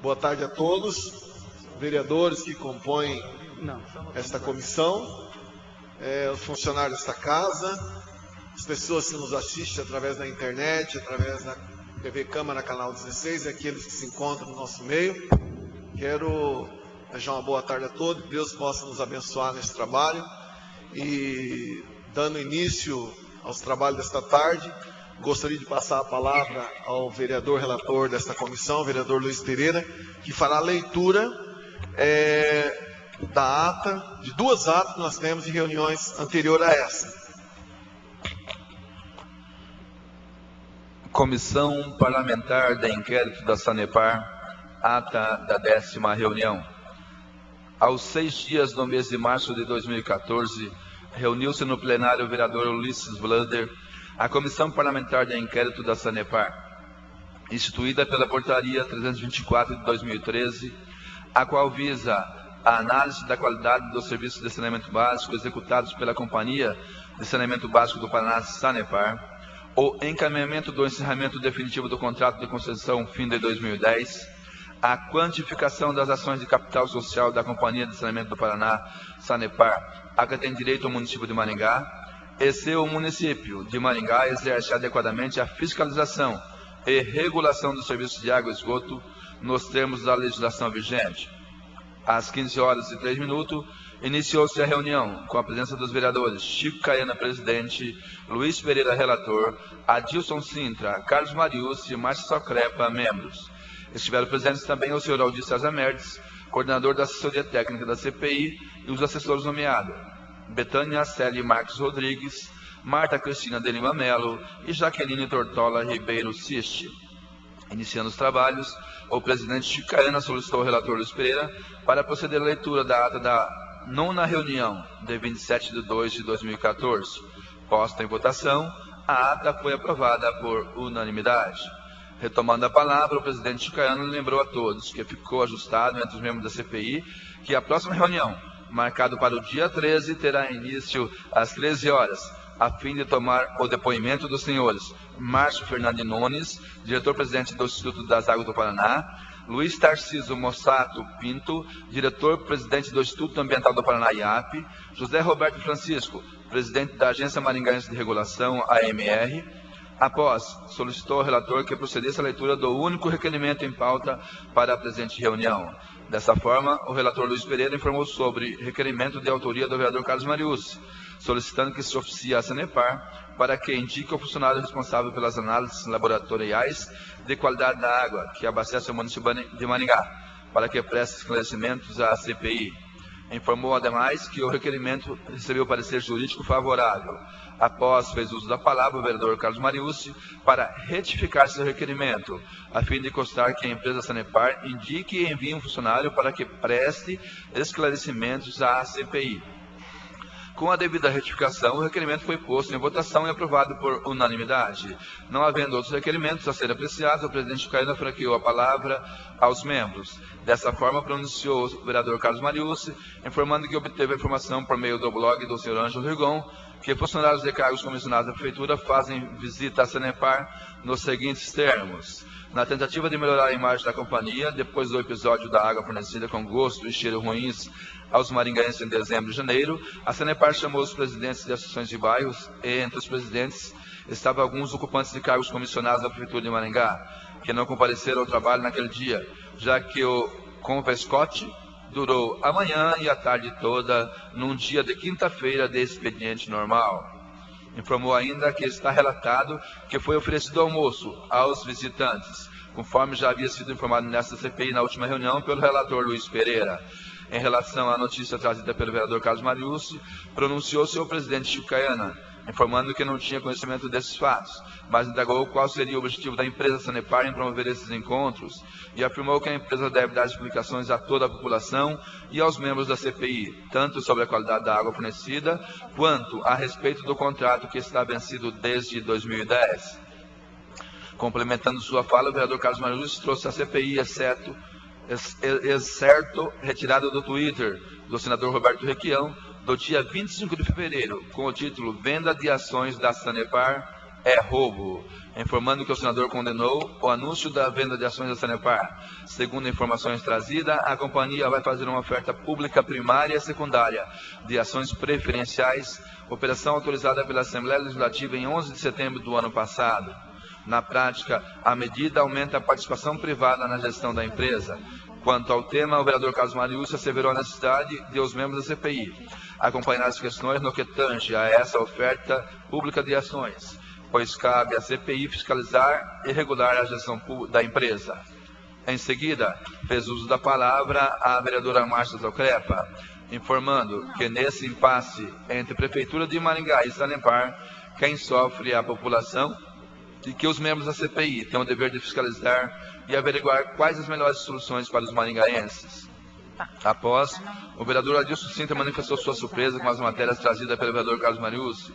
Boa tarde a todos, vereadores que compõem esta comissão, os funcionários desta casa, as pessoas que nos assistem através da internet, através da TV Câmara, canal 16, e aqueles que se encontram no nosso meio. Quero desejar uma boa tarde a todos, que Deus possa nos abençoar nesse trabalho. E dando início aos trabalhos desta tarde, gostaria de passar a palavra ao vereador relator desta comissão, o vereador Luiz Pereira, que fará a leitura da ata, de duas atas que nós temos de reuniões anteriores a essa. Comissão Parlamentar de Inquérito da Sanepar, ata da 10ª reunião. Aos 6 dias do mês de março de 2014, reuniu-se no plenário o vereador Ulisses Blander, a Comissão Parlamentar de Inquérito da Sanepar, instituída pela Portaria 324 de 2013, a qual visa a análise da qualidade dos serviços de saneamento básico executados pela Companhia de Saneamento Básico do Paraná, Sanepar, o encaminhamento do encerramento definitivo do contrato de concessão fim de 2010, a quantificação das ações de capital social da Companhia de Saneamento do Paraná, Sanepar, a que tem direito o município de Maringá, e se o município de Maringá exerce adequadamente a fiscalização e regulação dos serviços de água e esgoto nos termos da legislação vigente. Às 15h03, iniciou-se a reunião com a presença dos vereadores Chico Caiana, presidente, Luiz Pereira, relator, Adilson Sintra, Carlos Mariucci e Márcio Socrepa, membros. Estiveram presentes também o senhor Aldir César Mertes, coordenador da assessoria técnica da CPI, e os assessores nomeados, Betânia Celi Marques Rodrigues, Marta Cristina de Lima Melo e Jaqueline Tortola Ribeiro Siste. Iniciando os trabalhos, o presidente Chico Caiana solicitou ao relator Luiz Pereira para proceder à leitura da ata da 9ª reunião, de 27 de 2 de 2014. Posta em votação, a ata foi aprovada por unanimidade. Retomando a palavra, o presidente Chico Caiana lembrou a todos que ficou ajustado entre os membros da CPI que a próxima reunião, marcada para o dia 13, terá início às 13 horas, a fim de tomar o depoimento dos senhores Márcio Fernando Nunes, diretor-presidente do Instituto das Águas do Paraná, Luiz Tarcísio Mossato Pinto, diretor-presidente do Instituto Ambiental do Paraná, IAP, José Roberto Francisco, presidente da Agência Maringaense de Regulação, AMR. Após, solicitou ao relator que procedesse à leitura do único requerimento em pauta para a presente reunião. Dessa forma, o relator Luiz Pereira informou sobre requerimento de autoria do vereador Carlos Mariucci, solicitando que se oficie à Sanepar para que indique o funcionário responsável pelas análises laboratoriais de qualidade da água que abastece o município de Maringá, para que preste esclarecimentos à CPI. Informou, ademais, que o requerimento recebeu parecer jurídico favorável. Após, fez uso da palavra o vereador Carlos Mariucci para retificar seu requerimento, a fim de constar que a empresa Sanepar indique e envie um funcionário para que preste esclarecimentos à CPI. Com a devida retificação, o requerimento foi posto em votação e aprovado por unanimidade. Não havendo outros requerimentos a serem apreciados, o presidente Caiana franqueou a palavra aos membros. Dessa forma, pronunciou o vereador Carlos Mariucci, informando que obteve a informação por meio do blog do senhor Ângelo Rigon, que funcionários de cargos comissionados da Prefeitura fazem visita à Sanepar nos seguintes termos. Na tentativa de melhorar a imagem da companhia, depois do episódio da água fornecida com gosto e cheiro ruins aos maringaenses em dezembro e janeiro, a Sanepar chamou os presidentes de associações de bairros e, entre os presidentes, estavam alguns ocupantes de cargos comissionados da Prefeitura de Maringá, que não compareceram ao trabalho naquele dia, já que o Convescote durou a manhã e a tarde toda, num dia de quinta-feira de expediente normal. Informou ainda que está relatado que foi oferecido almoço aos visitantes, conforme já havia sido informado nesta CPI na última reunião pelo relator Luiz Pereira. Em relação à notícia trazida pelo vereador Carlos Mariucci, pronunciou-se o presidente Chico Caiana, informando que não tinha conhecimento desses fatos, mas indagou qual seria o objetivo da empresa Sanepar em promover esses encontros e afirmou que a empresa deve dar explicações a toda a população e aos membros da CPI, tanto sobre a qualidade da água fornecida, quanto a respeito do contrato que está vencido desde 2010. Complementando sua fala, o vereador Carlos Mariucci trouxe à CPI, excerto retirado do Twitter do senador Roberto Requião, do dia 25 de fevereiro, com o título Venda de Ações da Sanepar, é roubo, informando que o senador condenou o anúncio da venda de ações da Sanepar. Segundo informações trazidas, a companhia vai fazer uma oferta pública primária e secundária de ações preferenciais, operação autorizada pela Assembleia Legislativa em 11 de setembro do ano passado. Na prática, a medida aumenta a participação privada na gestão da empresa. Quanto ao tema, o vereador Carlos Mariúcio asseverou a necessidade de os membros da CPI acompanhar as questões no que tange a essa oferta pública de ações, pois cabe à CPI fiscalizar e regular a gestão da empresa. Em seguida, fez uso da palavra a vereadora Márcia Zocrepa, informando que nesse impasse entre Prefeitura de Maringá e Sanepar, quem sofre é a população e que os membros da CPI têm o dever de fiscalizar e averiguar quais as melhores soluções para os maringaenses. Após, o vereador Adilson Sintra manifestou sua surpresa com as matérias trazidas pelo vereador Carlos Mariúcio,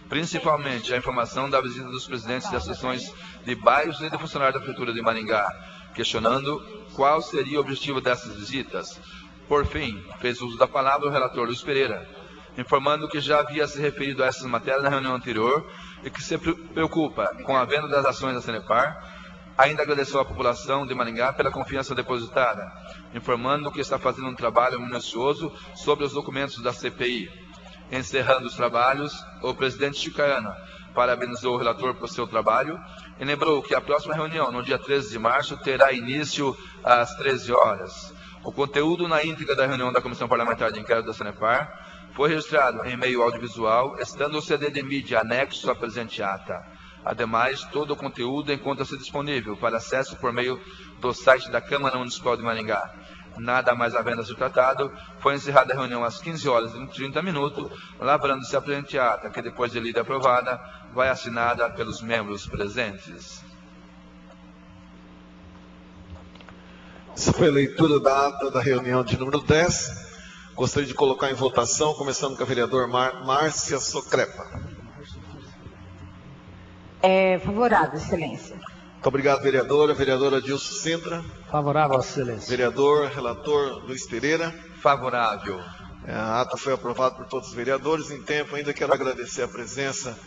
principalmente a informação da visita dos presidentes de associações de bairros e de funcionários da Prefeitura de Maringá, questionando qual seria o objetivo dessas visitas. Por fim, fez uso da palavra o relator Luiz Pereira, informando que já havia se referido a essas matérias na reunião anterior e que se preocupa com a venda das ações da Sanepar. Ainda agradeceu à população de Maringá pela confiança depositada, informando que está fazendo um trabalho minucioso sobre os documentos da CPI. Encerrando os trabalhos, o presidente Chicaiano parabenizou o relator por seu trabalho e lembrou que a próxima reunião, no dia 13 de março, terá início às 13 horas. O conteúdo na íntegra da reunião da Comissão Parlamentar de Inquérito da Sanepar foi registrado em meio audiovisual, estando o CD de mídia anexo à presente ata. Ademais, todo o conteúdo encontra-se disponível para acesso por meio do site da Câmara Municipal de Maringá. Nada mais havendo a ser tratado, foi encerrada a reunião às 15 horas e 30 minutos, lavrando-se a presente ata, que depois de lida e aprovada, vai assinada pelos membros presentes. Essa foi a leitura da ata da reunião de número 10. Gostaria de colocar em votação, começando com a vereadora Márcia Zocrepa. Favorável, excelência. Muito obrigado, vereadora. Vereadora Adilson Sintra. Favorável, excelência. Vereador, relator Luiz Pereira. Favorável. A ata foi aprovada por todos os vereadores. Em tempo, ainda quero agradecer a presença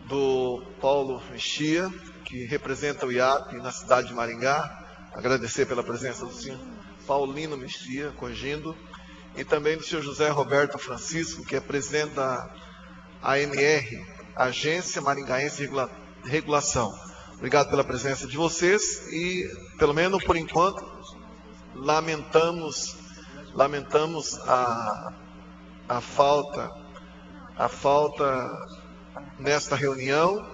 do Paulo Mexia, que representa o IAP na cidade de Maringá. Agradecer pela presença do senhor Paulino Mexia, corrigindo. E também do senhor José Roberto Francisco, que é presidente da AMR, Agência Maringaense de Regulação. Obrigado pela presença de vocês e, pelo menos por enquanto, lamentamos a falta nesta reunião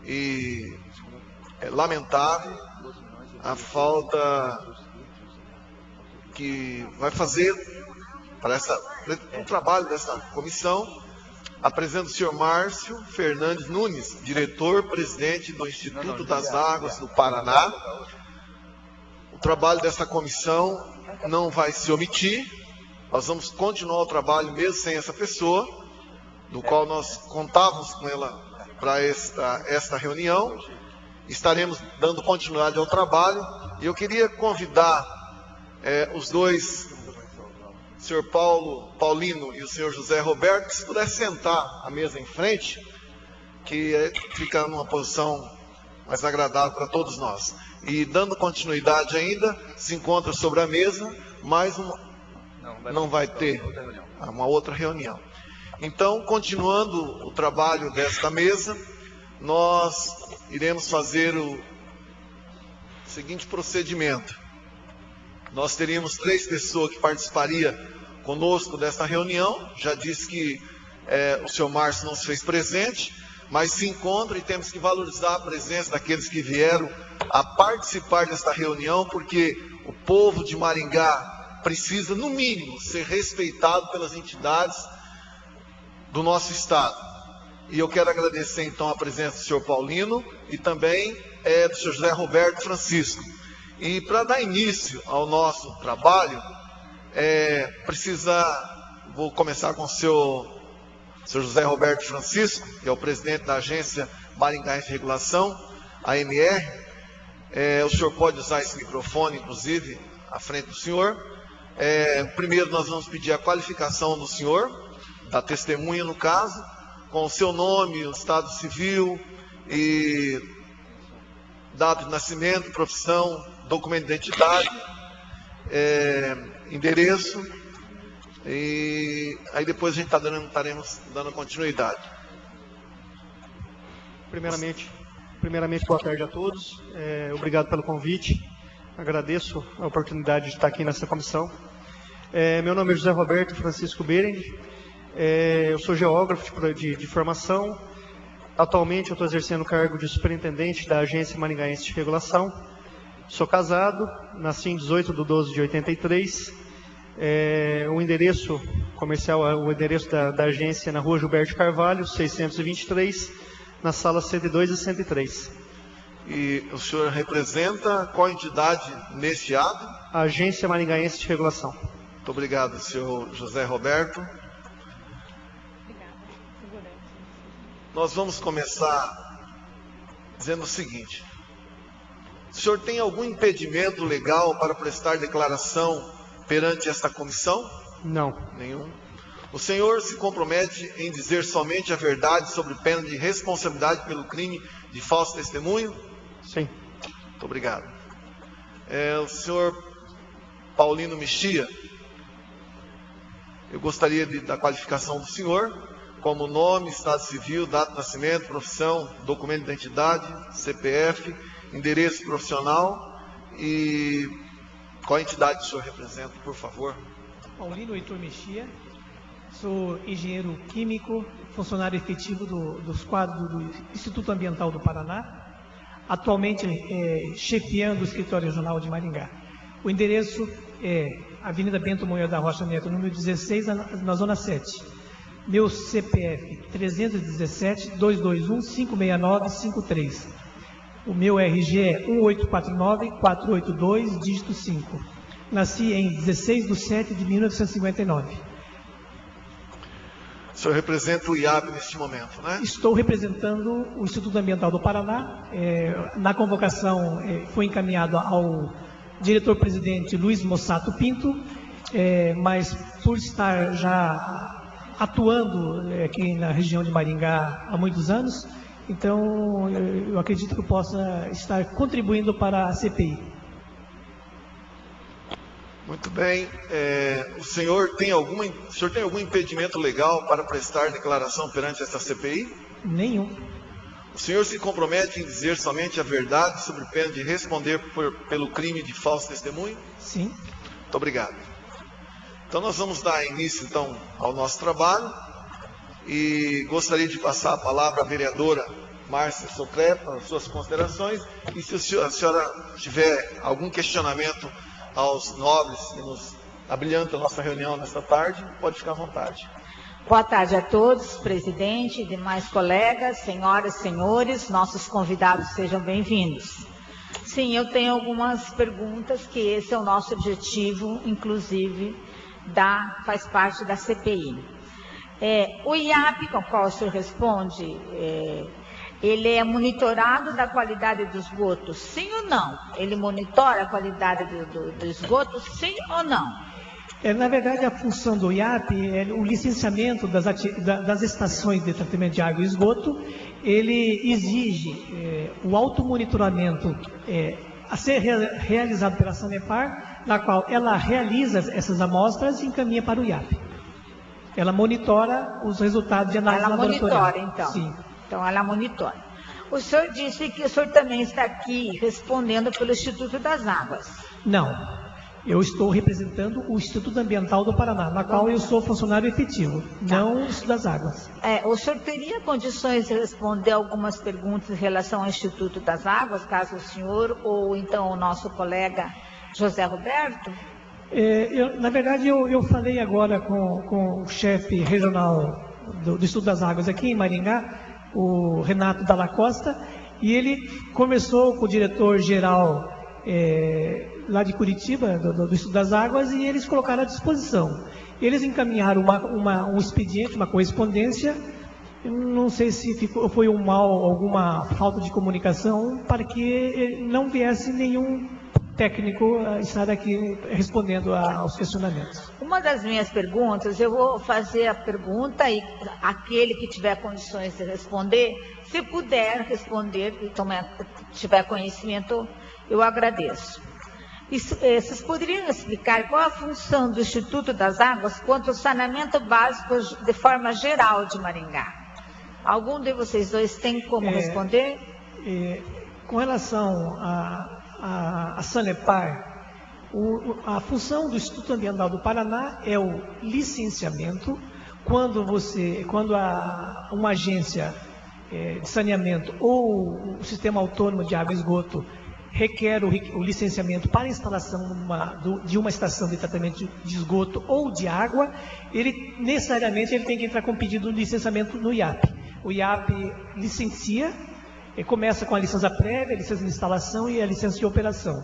e é lamentável a falta que vai fazer para o trabalho dessa comissão. Apresento o senhor Márcio Fernandes Nunes, diretor-presidente do Instituto das Águas do Paraná. O trabalho dessa comissão não vai se omitir. Nós vamos continuar o trabalho mesmo sem essa pessoa, do qual nós contávamos com ela para esta reunião. Estaremos dando continuidade ao trabalho. E eu queria convidar os dois, o senhor Paulino e o senhor José Roberto, que se puder sentar à mesa em frente, que fica numa posição mais agradável para todos nós. E dando continuidade ainda, se encontra sobre a mesa mais uma... Não vai ter uma outra reunião. Então, continuando o trabalho desta mesa, nós iremos fazer o seguinte procedimento. Nós teríamos 3 pessoas que participariam conosco desta reunião. Já disse que o senhor Márcio não se fez presente, mas se encontra e temos que valorizar a presença daqueles que vieram a participar desta reunião, porque o povo de Maringá precisa, no mínimo, ser respeitado pelas entidades do nosso estado. E eu quero agradecer então a presença do senhor Paulino e também do senhor José Roberto Francisco. E para dar início ao nosso trabalho, vou começar com o senhor José Roberto Francisco, que é o presidente da Agência Maringaense de Regulação, AMR. O senhor pode usar esse microfone, inclusive, à frente do senhor. Primeiro nós vamos pedir a qualificação do senhor, da testemunha no caso, com o seu nome, o estado civil, e data de nascimento, profissão, documento de identidade, endereço, e aí depois a gente estaremos dando continuidade. Primeiramente, boa tarde a todos. Obrigado pelo convite. Agradeço a oportunidade de estar aqui nessa comissão. Meu nome é José Roberto Francisco Berend. Eu sou geógrafo de formação. Atualmente eu estou exercendo o cargo de superintendente da Agência Maringaense de Regulação. Sou casado, nasci em 18/12/83. O endereço comercial, o endereço da agência é na Rua Gilberto Carvalho, 623, na sala 102 e 103. E o senhor representa qual entidade neste ato? A Agência Maringaense de Regulação. Muito obrigado, senhor José Roberto. Nós vamos começar dizendo o seguinte: o senhor tem algum impedimento legal para prestar declaração perante esta comissão? Não. Nenhum. O senhor se compromete em dizer somente a verdade sobre pena de responsabilidade pelo crime de falso testemunho? Sim. Muito obrigado. O senhor Paulino Mexia, eu gostaria da qualificação do senhor, como nome, estado civil, data de nascimento, profissão, documento de identidade, CPF, endereço profissional e qual entidade o senhor representa, por favor? Paulino Heitor Mexia, sou engenheiro químico, funcionário efetivo dos quadros do Instituto Ambiental do Paraná, atualmente chefiando o escritório regional de Maringá. O endereço é Avenida Bento Moura da Rocha Neto, número 16, na Zona 7. Meu CPF 317-221-569-53. O meu RG é 1849-482, dígito 5. Nasci em 16/7/1959. O senhor representa o IAB neste momento, né? Estou representando o Instituto Ambiental do Paraná. Na convocação foi encaminhado ao diretor-presidente Luiz Mossato Pinto, mas por estar já atuando aqui na região de Maringá há muitos anos, então eu acredito que eu possa estar contribuindo para a CPI. Muito bem. O senhor tem algum impedimento legal para prestar declaração perante esta CPI? Nenhum. O senhor se compromete em dizer somente a verdade sobre pena de responder pelo crime de falso testemunho? Sim. Muito obrigado. Então nós vamos dar início então ao nosso trabalho e gostaria de passar a palavra à vereadora Márcia Socré para as suas considerações, e se a senhora tiver algum questionamento aos nobres que nos abrilhantam a nossa reunião nesta tarde, pode ficar à vontade. Boa tarde a todos, presidente, demais colegas, senhoras e senhores, nossos convidados sejam bem-vindos. Sim, eu tenho algumas perguntas, que esse é o nosso objetivo, inclusive, faz parte da CPI. O IAP, com o qual o senhor responde, ele é monitorado da qualidade do esgoto, sim ou não? Ele monitora a qualidade do esgoto, sim ou não? Na verdade, a função do IAP é o licenciamento das estações de tratamento de água e esgoto. Ele exige o automonitoramento a ser realizado pela Sanepar, na qual ela realiza essas amostras e encaminha para o IAP. Ela monitora os resultados de análise laboratorial. Ela monitora, então. Sim. Então, ela monitora. O senhor disse que o senhor também está aqui respondendo pelo Instituto das Águas. Não. Eu estou representando o Instituto Ambiental do Paraná, na qual eu sou funcionário efetivo, não o Instituto das Águas. O senhor teria condições de responder algumas perguntas em relação ao Instituto das Águas, caso o senhor ou então o nosso colega José Roberto? Na verdade, eu falei agora com o chefe regional do Instituto das Águas aqui em Maringá, o Renato Dalla Costa, e ele conversou com o diretor-geral lá de Curitiba, do Instituto das Águas, e eles colocaram à disposição. Eles encaminharam um expediente, uma correspondência, não sei se foi alguma falta de comunicação, para que não viesse nenhum técnico estar aqui respondendo aos questionamentos. uma das minhas perguntas, eu vou fazer a pergunta e aquele que tiver condições de responder, se puder responder e tiver conhecimento, eu agradeço. Vocês poderiam explicar qual a função do Instituto das Águas quanto ao saneamento básico de forma geral de Maringá? Algum de vocês dois tem como responder? Com relação a Sanepar, a função do Instituto Ambiental do Paraná é o licenciamento. Quando uma agência de saneamento ou o Sistema Autônomo de Água e Esgoto requer o licenciamento para a instalação de uma estação de tratamento de esgoto ou de água, ele necessariamente tem que entrar com pedido de licenciamento no IAP. O IAP licencia, começa com a licença prévia, a licença de instalação e a licença de operação.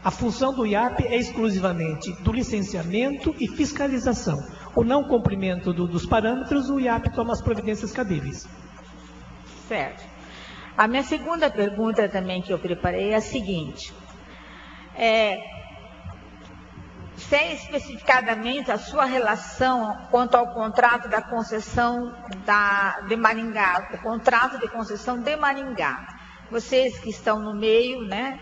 A função do IAP é exclusivamente do licenciamento e fiscalização. O não cumprimento dos parâmetros, o IAP toma as providências cabíveis. Certo. A minha segunda pergunta também que eu preparei é a seguinte. Sei especificadamente a sua relação quanto ao contrato da concessão de Maringá, o contrato de concessão de Maringá. Vocês que estão no meio, né?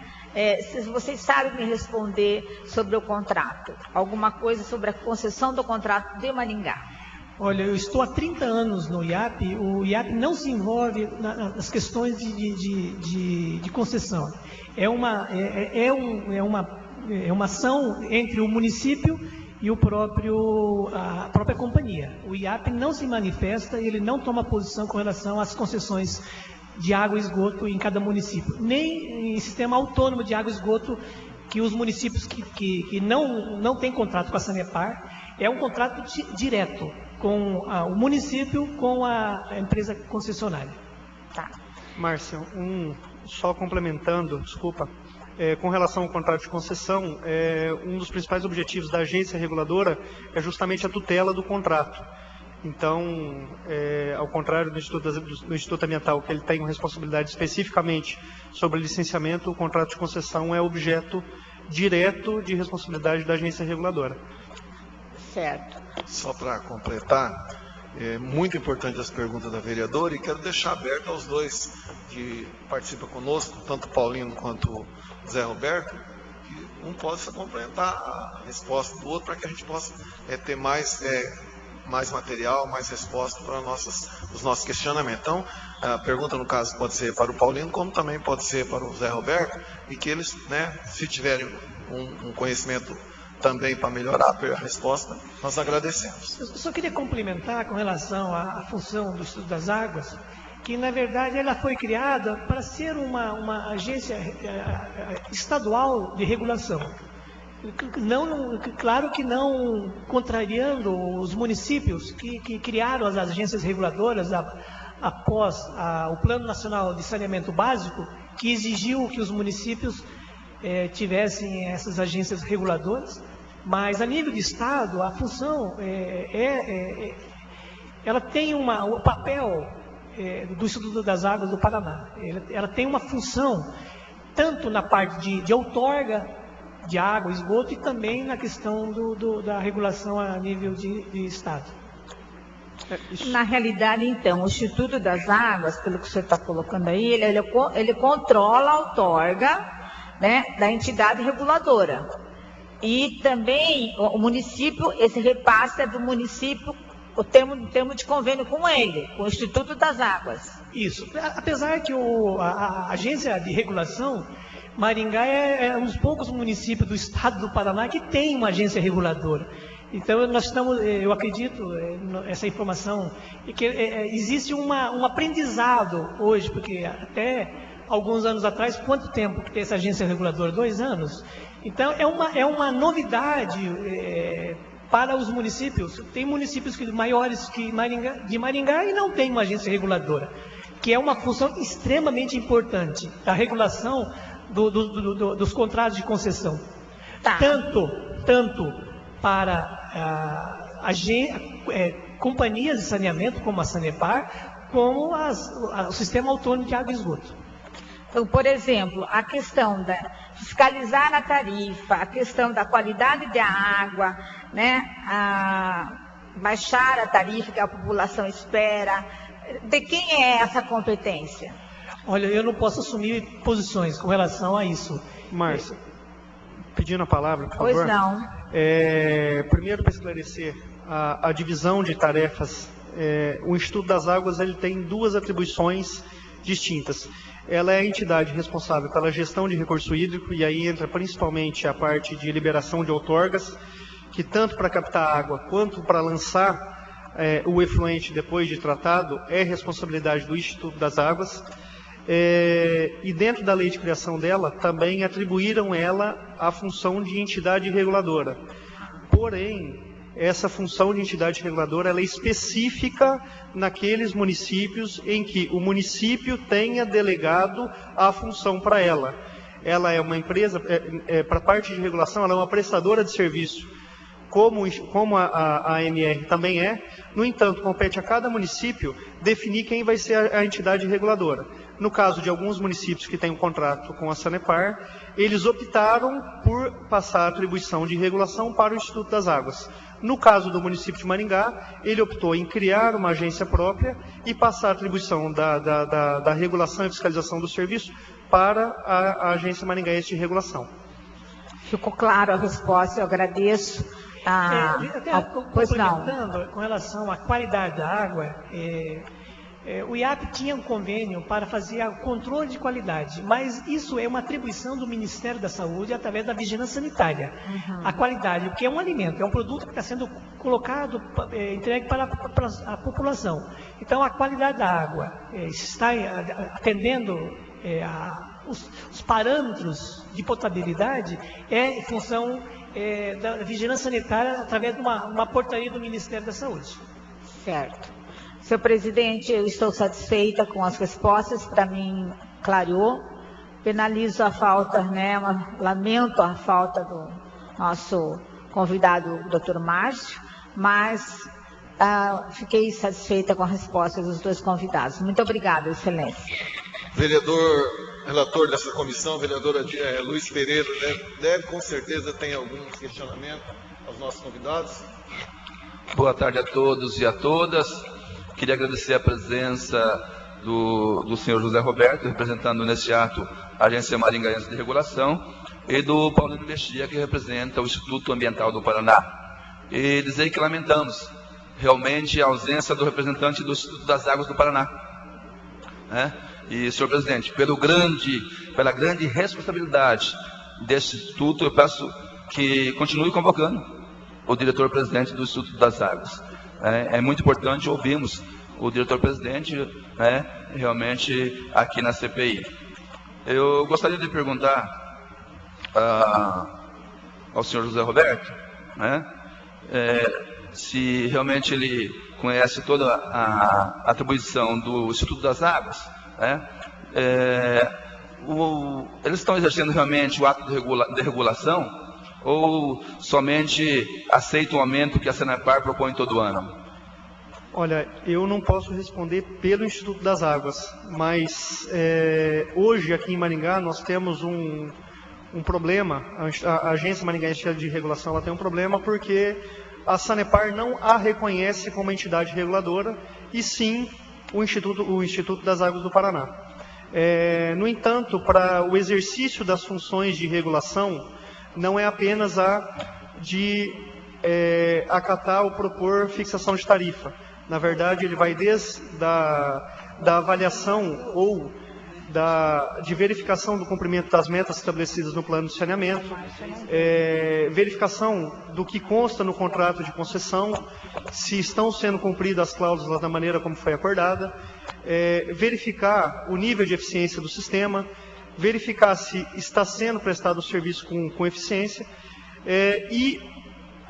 Se vocês sabem me responder sobre o contrato, alguma coisa sobre a concessão do contrato de Maringá. Olha, eu estou há 30 anos no IAP, o IAP não se envolve nas questões de concessão. É uma ação entre o município e a própria companhia. O IAP não se manifesta, ele não toma posição com relação às concessões de água e esgoto em cada município, nem em sistema autônomo de água e esgoto, que os municípios que não têm contrato com a Sanepar, é um contrato direto com o município, com a empresa concessionária. Tá. Márcia, só complementando, desculpa, com relação ao contrato de concessão, um dos principais objetivos da agência reguladora é justamente a tutela do contrato. Então, ao contrário do Instituto Ambiental, que ele tem uma responsabilidade especificamente sobre licenciamento, o contrato de concessão é objeto direto de responsabilidade da agência reguladora. Certo. Só para completar, é muito importante as perguntas da vereadora e quero deixar aberto aos dois que participam conosco, tanto o Paulino quanto o Zé Roberto, que um possa complementar a resposta do outro para que a gente possa ter mais material, mais resposta para os nossos questionamentos. Então, a pergunta, no caso, pode ser para o Paulino, como também pode ser para o Zé Roberto, e que eles, se tiverem um conhecimento também para melhorar a resposta, nós agradecemos. Eu só queria complementar com relação à função do Instituto das Águas, que na verdade ela foi criada para ser uma agência estadual de regulação. Claro que não contrariando os municípios que criaram as agências reguladoras após o Plano Nacional de Saneamento Básico, que exigiu que os municípios tivessem essas agências reguladoras, mas a nível de Estado, a função ela tem o papel do Instituto das Águas do Paraná. Ela tem uma função tanto na parte de outorga de água, esgoto, e também na questão da regulação a nível de Estado. Na realidade, então, o Instituto das Águas, pelo que você está colocando aí, ele controla a outorga, né, da entidade reguladora. E também o município, esse repasse é do município, o termo de convênio com ele, com o Instituto das Águas. Isso. Apesar que a agência de regulação, Maringá é um dos poucos municípios do estado do Paraná que tem uma agência reguladora. Então, eu acredito, essa informação, que existe um aprendizado hoje, porque até alguns anos atrás, quanto tempo que tem essa agência reguladora? 2 anos? Então, é uma novidade para os municípios. Tem municípios maiores que Maringá e não tem uma agência reguladora, que é uma função extremamente importante, a regulação dos contratos de concessão. Tá. Tanto para companhias de saneamento, como a Sanepar, como o Sistema Autônomo de Água e Esgoto. Então, por exemplo, a questão da fiscalizar a tarifa, a questão da qualidade da água, né, baixar a tarifa que a população espera, de quem é essa competência? Olha, eu não posso assumir posições com relação a isso. Márcia, pedindo a palavra, por favor. Pois não. Primeiro, para esclarecer a divisão de tarefas, o Instituto das Águas ele tem duas atribuições distintas. Ela é a entidade responsável pela gestão de recurso hídrico, e aí entra principalmente a parte de liberação de outorgas, que tanto para captar água quanto para lançar o efluente depois de tratado é responsabilidade do Instituto das Águas. E dentro da lei de criação dela, também atribuíram ela a função de entidade reguladora. Porém, essa função de entidade reguladora ela é específica naqueles municípios em que o município tenha delegado a função para ela. Ela é uma empresa, para a parte de regulação, ela é uma prestadora de serviço, como a ANR também é. No entanto, compete a cada município definir quem vai ser a entidade reguladora. No caso de alguns municípios que têm um contrato com a Sanepar, eles optaram por passar a atribuição de regulação para o Instituto das Águas. No caso do município de Maringá, ele optou em criar uma agência própria e passar a atribuição da regulação e fiscalização do serviço para a Agência Maringaense de Regulação. Ficou claro a resposta, eu agradeço. Pois não. Com relação à qualidade da água, o IAP tinha um convênio para fazer o controle de qualidade, mas isso é uma atribuição do Ministério da Saúde através da vigilância sanitária. Uhum. A qualidade, porque é um alimento, é um produto que está sendo colocado, entregue para a população. Então, a qualidade da água está atendendo os parâmetros de potabilidade em função da vigilância sanitária através de uma portaria do Ministério da Saúde. Certo. Senhor presidente, eu estou satisfeita com as respostas, para mim clareou. Penalizo a falta, né, lamento a falta do nosso convidado, Dr. Márcio, mas fiquei satisfeita com a resposta dos dois convidados. Muito obrigada, excelência. Vereador, relator dessa comissão, vereadora Luiz Pereira, deve com certeza tem algum questionamento aos nossos convidados. Boa tarde a todos e a todas. Queria agradecer a presença do senhor José Roberto, representando nesse ato a Agência Maringaense de Regulação, e do Paulino Mexia, que representa o Instituto Ambiental do Paraná. E dizer que lamentamos realmente a ausência do representante do Instituto das Águas do Paraná. E, senhor presidente, pela grande responsabilidade desse instituto, eu peço que continue convocando o diretor-presidente do Instituto das Águas. É muito importante ouvirmos o diretor-presidente realmente aqui na CPI. Eu gostaria de perguntar ao senhor José Roberto se realmente ele conhece toda a atribuição do Instituto das Águas. Eles estão exercendo realmente o ato de regulação ou somente aceita o aumento que a Sanepar propõe todo ano? Olha, eu não posso responder pelo Instituto das Águas, mas hoje aqui em Maringá nós temos um problema. A Agência Maringaense de Regulação ela tem um problema porque a Sanepar não a reconhece como entidade reguladora, e sim o Instituto das Águas do Paraná. No entanto, para o exercício das funções de regulação, não é apenas a de acatar ou propor fixação de tarifa. Na verdade, ele vai desde da avaliação ou de verificação do cumprimento das metas estabelecidas no plano de saneamento, verificação do que consta no contrato de concessão, se estão sendo cumpridas as cláusulas da maneira como foi acordada, verificar o nível de eficiência do sistema, verificar se está sendo prestado o serviço com eficiência, e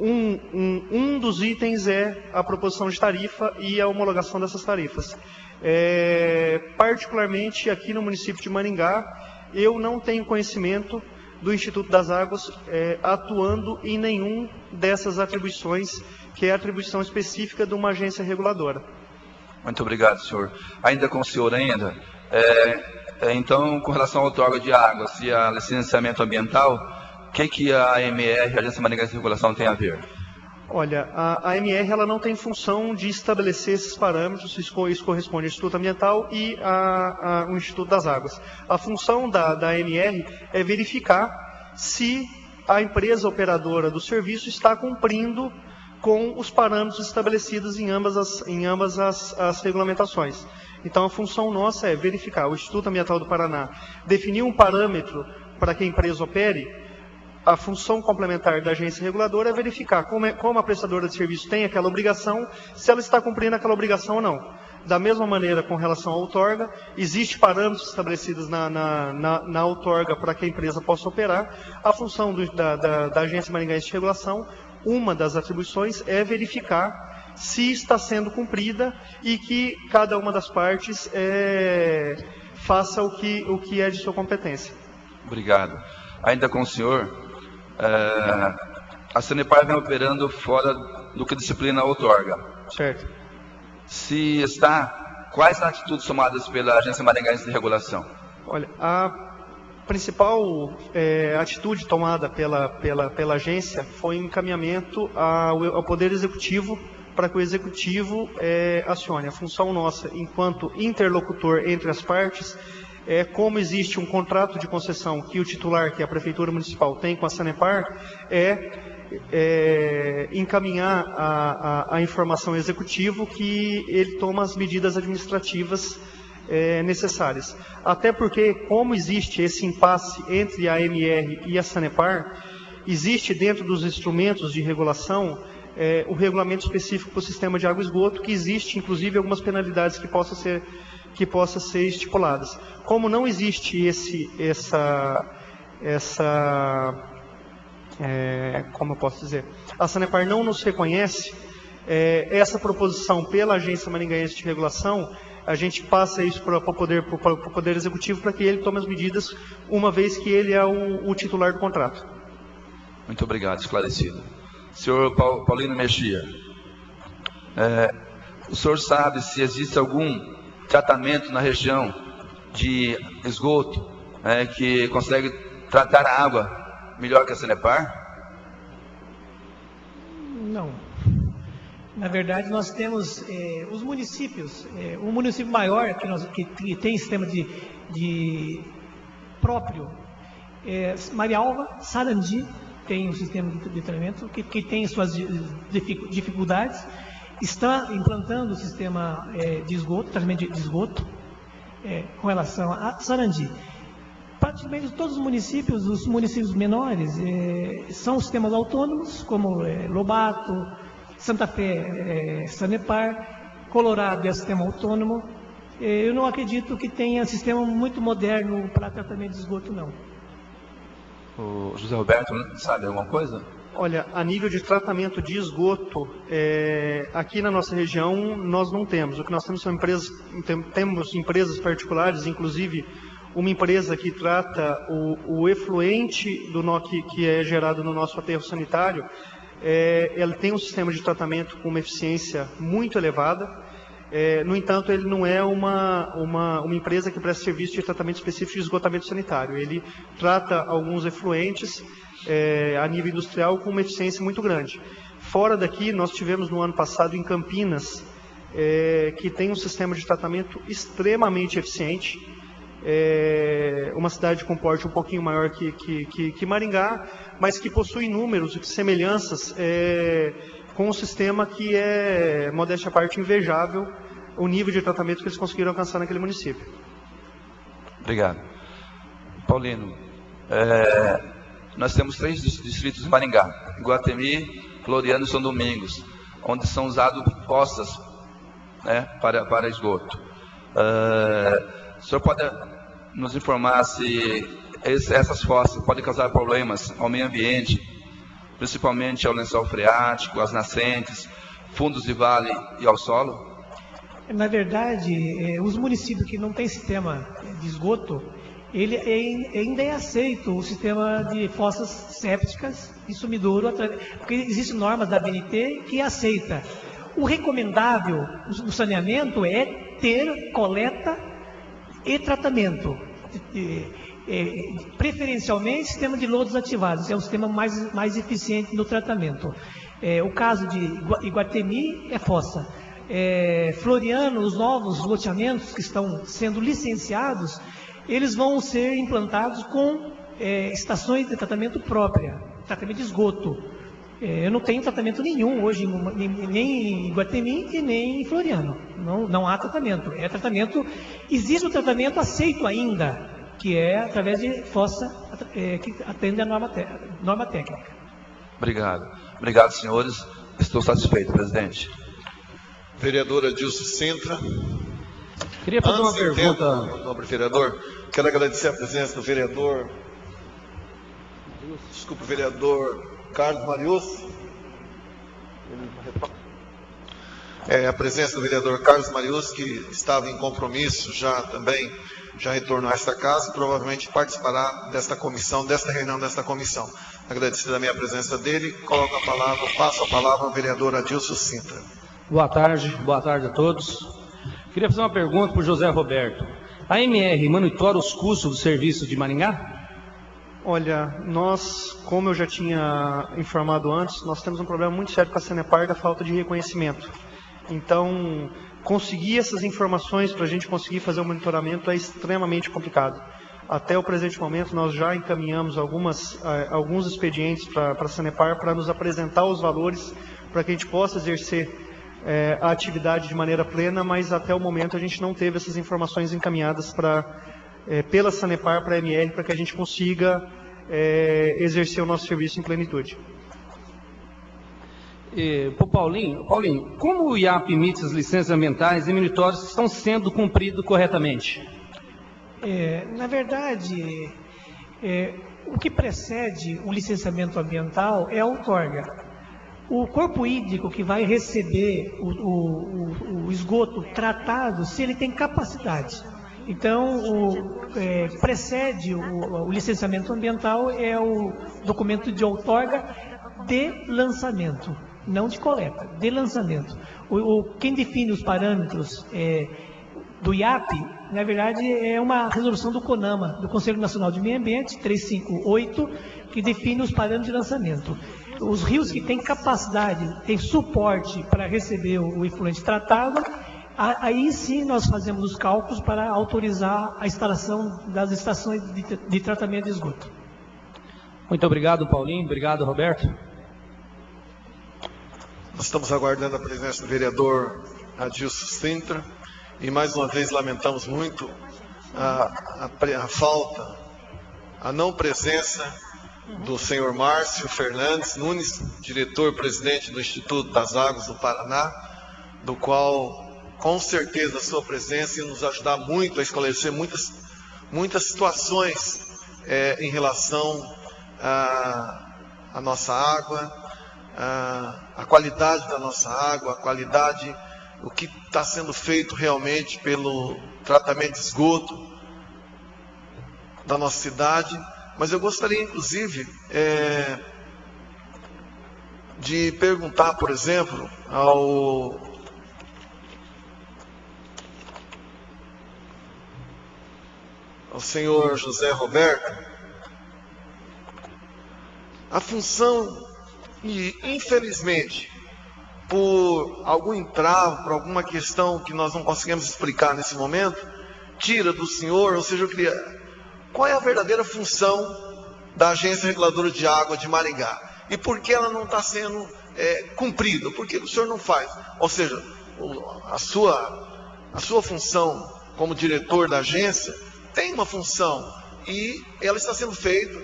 um dos itens é a proposição de tarifa e a homologação dessas tarifas. Particularmente aqui no município de Maringá, eu não tenho conhecimento do Instituto das Águas atuando em nenhum dessas atribuições, que é a atribuição específica de uma agência reguladora. Muito obrigado, senhor. Ainda com o senhor, Então, com relação ao outorga de águas e a licenciamento ambiental, o que a AMR, a Agência Maringaense de Regulação, tem a ver? Olha, a AMR ela não tem função de estabelecer esses parâmetros, isso corresponde ao Instituto Ambiental e ao Instituto das Águas. A função da AMR é verificar se a empresa operadora do serviço está cumprindo com os parâmetros estabelecidos em ambas as regulamentações. Então, a função nossa é verificar. O Instituto Ambiental do Paraná definiu um parâmetro para que a empresa opere. A função complementar da agência reguladora é verificar como a prestadora de serviço tem aquela obrigação, se ela está cumprindo aquela obrigação ou não. Da mesma maneira, com relação à outorga, existem parâmetros estabelecidos na outorga para que a empresa possa operar. A função da Agência Maringaense de Regulação, uma das atribuições, é verificar se está sendo cumprida e que cada uma das partes faça o que é de sua competência. Obrigado. Ainda com o senhor, a Sanepar vem operando fora do que disciplina a outorga. Certo. Se está, quais atitudes tomadas pela Agência Maringaense de Regulação? Olha, a principal atitude tomada pela agência foi encaminhamento ao Poder Executivo para que o Executivo acione. A função nossa, enquanto interlocutor entre as partes, como existe um contrato de concessão que o titular, que é a Prefeitura Municipal, tem com a Sanepar, encaminhar a informação ao Executivo que ele toma as medidas administrativas necessárias. Até porque, como existe esse impasse entre a AMR e a Sanepar, existe dentro dos instrumentos de regulação o regulamento específico para o sistema de água e esgoto, que existe, inclusive, algumas penalidades que possam ser estipuladas. Como não existe como eu posso dizer, a Sanepar não nos reconhece essa proposição pela Agência Maringaense de Regulação, a gente passa isso para o Poder Executivo para que ele tome as medidas, uma vez que ele é o titular do contrato. Muito obrigado, esclarecido. Senhor Paulino Mexia, o senhor sabe se existe algum tratamento na região de esgoto que consegue tratar a água melhor que a Sanepar? Não. Na verdade, nós temos os municípios, um município maior que tem sistema de próprio, Marialva, Sarandi, tem um sistema de tratamento que tem suas dificuldades, está implantando o sistema de esgoto, tratamento de esgoto, com relação a Sarandi. Praticamente todos os municípios menores, são sistemas autônomos, como Lobato, Santa Fé, Sanepar, Colorado é sistema autônomo. Eu não acredito que tenha sistema muito moderno para tratamento de esgoto, não. O José Roberto, sabe alguma coisa? Olha, a nível de tratamento de esgoto, aqui na nossa região nós não temos. O que nós temos são temos empresas particulares, inclusive uma empresa que trata o efluente que é gerado no nosso aterro sanitário. Ele tem um sistema de tratamento com uma eficiência muito elevada. No entanto, ele não é uma empresa que presta serviço de tratamento específico de esgotamento sanitário. Ele trata alguns efluentes a nível industrial com uma eficiência muito grande. Fora daqui, nós tivemos no ano passado em Campinas, que tem um sistema de tratamento extremamente eficiente, uma cidade com porte um pouquinho maior que Maringá, mas que possui números e semelhanças com um sistema que é, modéstia à parte, invejável, o nível de tratamento que eles conseguiram alcançar naquele município. Obrigado. Paulino, nós temos 3 distritos de Maringá: Iguatemi, Floriano e São Domingos, onde são usadas fossas para esgoto. O senhor pode nos informar se essas fossas podem causar problemas ao meio ambiente, principalmente ao lençol freático, às nascentes, fundos de vale e ao solo? Na verdade, os municípios que não têm sistema de esgoto, ele ainda é aceito o sistema de fossas sépticas e sumidouro, porque existem normas da BNT que aceita. O recomendável no saneamento é ter coleta e tratamento. Preferencialmente, sistema de lodos ativados, é o sistema mais eficiente no tratamento. O caso de Iguatemi é fossa. Floriano, os novos loteamentos que estão sendo licenciados, eles vão ser implantados com estações de tratamento própria, tratamento de esgoto. Eu não tenho tratamento nenhum hoje, nem em Iguatemi e nem em Floriano. Não há tratamento. Existe o tratamento aceito ainda, que é através de fossa, que atende a norma técnica. Obrigado. Obrigado, senhores. Estou satisfeito, presidente. Vereadora Dilson Sintra. Queria fazer uma pergunta. Nobre vereador, quero agradecer a presença do vereador. Desculpe, vereador Carlos Marius. A presença do vereador Carlos Marius, que estava em compromisso já retornou a esta casa e provavelmente participará desta reunião desta comissão. Agradecido a minha presença dele, passo a palavra ao vereador Adilson Sintra. Boa tarde a todos. Queria fazer uma pergunta para o José Roberto. A MR monitora os custos dos serviços de Maringá? Olha, nós, como eu já tinha informado antes, nós temos um problema muito sério com a Sanepar da falta de reconhecimento. Então, conseguir essas informações para a gente conseguir fazer o monitoramento é extremamente complicado. Até o presente momento, nós já encaminhamos alguns expedientes para a Sanepar para nos apresentar os valores, para que a gente possa exercer a atividade de maneira plena, mas até o momento a gente não teve essas informações encaminhadas pela Sanepar para a MR, para que a gente consiga exercer o nosso serviço em plenitude. Paulinho, como o IAP emite as licenças ambientais e monitórios estão sendo cumpridos corretamente? Na verdade, o que precede o licenciamento ambiental é a outorga. O corpo hídrico que vai receber o esgoto tratado, se ele tem capacidade. Então, precede o licenciamento ambiental é o documento de outorga de lançamento, não de coleta, de lançamento. Quem define os parâmetros do IAP, na verdade, é uma resolução do CONAMA, do Conselho Nacional de Meio Ambiente, 358, que define os parâmetros de lançamento. Os rios que têm capacidade, têm suporte para receber o efluente tratado, aí sim nós fazemos os cálculos para autorizar a instalação das estações de tratamento de esgoto. Muito obrigado, Paulinho. Obrigado, Roberto. Nós estamos aguardando a presença do vereador Adilson Sintra e mais uma vez lamentamos muito a falta, a não presença do senhor Márcio Fernandes Nunes, diretor-presidente do Instituto das Águas do Paraná, do qual, com certeza, a sua presença ia nos ajudar muito a esclarecer muitas situações em relação à nossa água, a qualidade da nossa água, o que está sendo feito realmente pelo tratamento de esgoto da nossa cidade. Mas eu gostaria, inclusive, de perguntar, por exemplo, ao senhor José Roberto, a função, e infelizmente, por algum entrave, por alguma questão que nós não conseguimos explicar nesse momento, tira do senhor, ou seja, eu queria... Qual é a verdadeira função da Agência Reguladora de Água de Maringá? E por que ela não está sendo cumprida? Por que o senhor não faz? Ou seja, a sua função como diretor da agência tem uma função e ela está sendo feita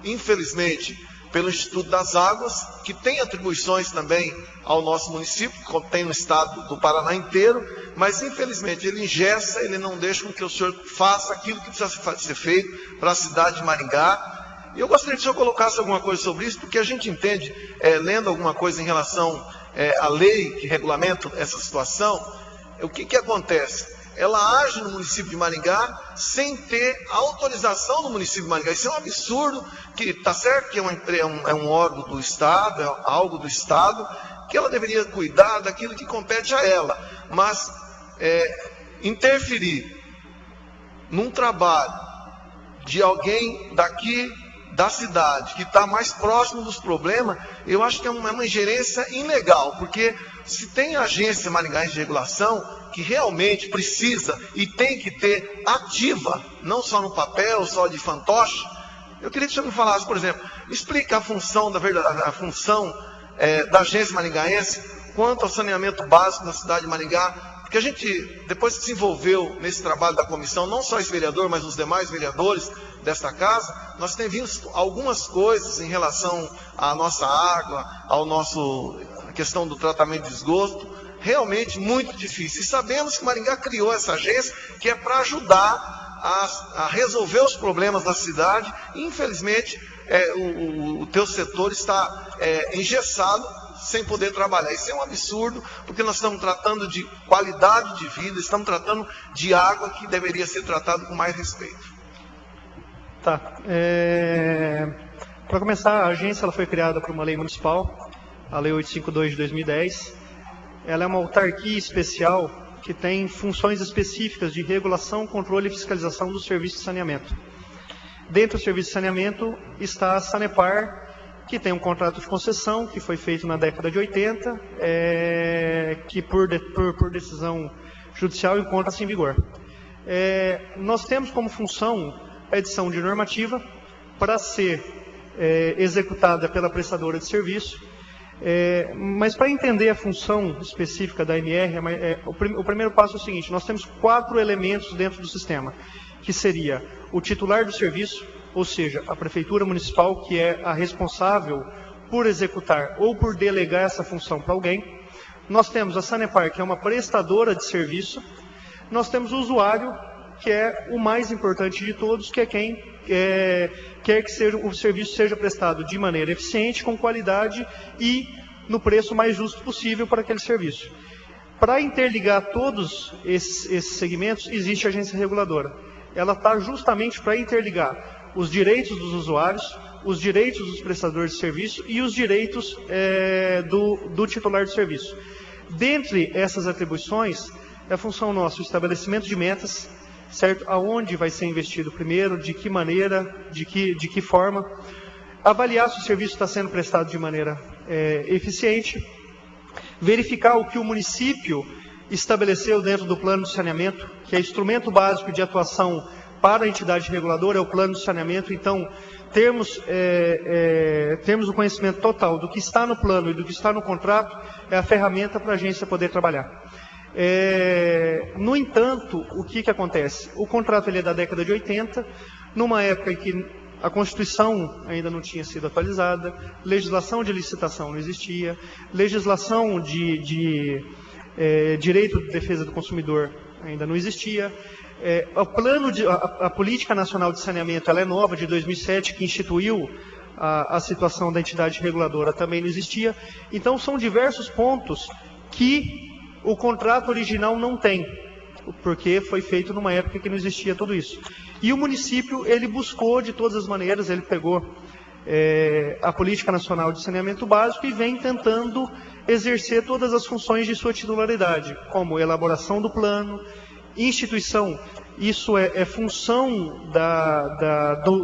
infelizmente, pelo Instituto das Águas, que tem atribuições também ao nosso município, como tem no estado do Paraná inteiro, mas infelizmente ele engessa, ele não deixa com que o senhor faça aquilo que precisa ser feito para a cidade de Maringá. E eu gostaria que o senhor colocasse alguma coisa sobre isso, porque a gente entende, lendo alguma coisa em relação à lei que regulamenta essa situação, o que acontece? Ela age no município de Maringá sem ter autorização do município de Maringá. Isso é um absurdo, que está certo que é um órgão do Estado, é algo do Estado, que ela deveria cuidar daquilo que compete a ela. Mas interferir num trabalho de alguém daqui da cidade, que está mais próximo dos problemas, eu acho que é uma ingerência ilegal, porque se tem agência maringaense de regulação, que realmente precisa e tem que ter ativa, não só no papel, só de fantoche, eu queria que o senhor me falasse, por exemplo, explica a função da agência maringaense quanto ao saneamento básico na cidade de Maringá, porque a gente, depois que se envolveu nesse trabalho da comissão, não só esse vereador, mas os demais vereadores desta casa, nós temos visto algumas coisas em relação à nossa água, a questão do tratamento de esgoto, realmente muito difícil. E sabemos que Maringá criou essa agência que é para ajudar a resolver os problemas da cidade. E, infelizmente, o teu setor está engessado, sem poder trabalhar. Isso é um absurdo, porque nós estamos tratando de qualidade de vida, estamos tratando de água que deveria ser tratada com mais respeito. Tá. Para começar, a agência ela foi criada por uma lei municipal, a Lei 852 de 2010. Ela é uma autarquia especial que tem funções específicas de regulação, controle e fiscalização dos serviços de saneamento. Dentro do serviço de saneamento está a Sanepar, que tem um contrato de concessão, que foi feito na década de 80, que por decisão judicial encontra-se em vigor. Nós temos como função a edição de normativa para ser executada pela prestadora de serviço, mas para entender a função específica da AMR, o primeiro passo é o seguinte: nós temos 4 elementos dentro do sistema, que seria o titular do serviço, ou seja, a Prefeitura Municipal, que é a responsável por executar ou por delegar essa função para alguém. Nós temos a Sanepar, que é uma prestadora de serviço. Nós temos o usuário, que é o mais importante de todos, que é quem quer que o serviço seja prestado de maneira eficiente, com qualidade e no preço mais justo possível para aquele serviço. Para interligar todos esses segmentos, existe a agência reguladora. Ela está justamente para interligar os direitos dos usuários, os direitos dos prestadores de serviço e os direitos do titular de serviço. Dentre essas atribuições, é a função nossa o estabelecimento de metas, certo? Aonde vai ser investido primeiro, de que maneira, de que forma, avaliar se o serviço está sendo prestado de maneira eficiente, verificar o que o município estabeleceu dentro do plano de saneamento, que é instrumento básico de atuação para a entidade reguladora, é o plano de saneamento. Então, termos o conhecimento total do que está no plano e do que está no contrato é a ferramenta para a agência poder trabalhar. No entanto, o que acontece? O contrato ele é da década de 80, numa época em que a Constituição ainda não tinha sido atualizada, legislação de licitação não existia, legislação de direito de defesa do consumidor ainda não existia. A Política Nacional de Saneamento ela é nova, de 2007, que instituiu a situação da entidade reguladora, também não existia. Então, são diversos pontos que o contrato original não tem, porque foi feito numa época que não existia tudo isso. E o município, ele buscou de todas as maneiras, ele pegou a Política Nacional de Saneamento Básico e vem tentando exercer todas as funções de sua titularidade, como elaboração do plano, instituição. Isso é função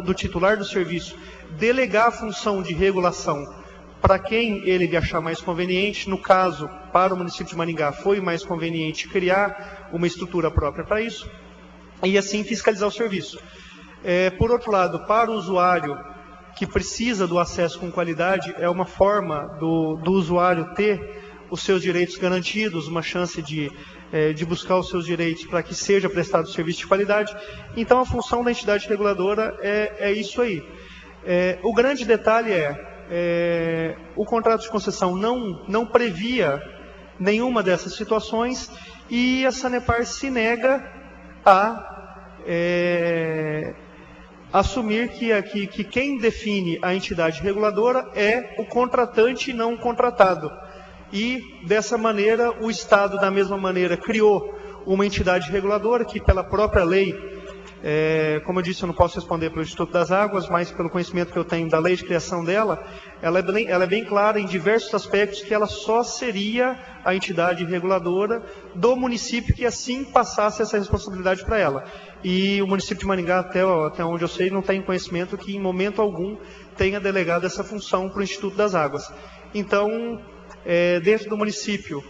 do titular do serviço, delegar a função de regulação para quem ele achar mais conveniente. No caso, para o município de Maringá, foi mais conveniente criar uma estrutura própria para isso, e assim fiscalizar o serviço. Por outro lado, para o usuário que precisa do acesso com qualidade, é uma forma do usuário ter os seus direitos garantidos, uma chance de buscar os seus direitos para que seja prestado serviço de qualidade. Então, a função da entidade reguladora é isso aí. O grande detalhe o contrato de concessão não previa nenhuma dessas situações, e a Sanepar se nega a assumir que quem define a entidade reguladora é o contratante e não o contratado. E, dessa maneira, o Estado, da mesma maneira, criou uma entidade reguladora que, pela própria lei, Como eu disse, eu não posso responder pelo Instituto das Águas, mas pelo conhecimento que eu tenho da lei de criação dela, ela é bem clara em diversos aspectos que ela só seria a entidade reguladora do município que assim passasse essa responsabilidade para ela. E o município de Maringá, até onde eu sei, não tem conhecimento que em momento algum tenha delegado essa função para o Instituto das Águas. Então, dentro do município,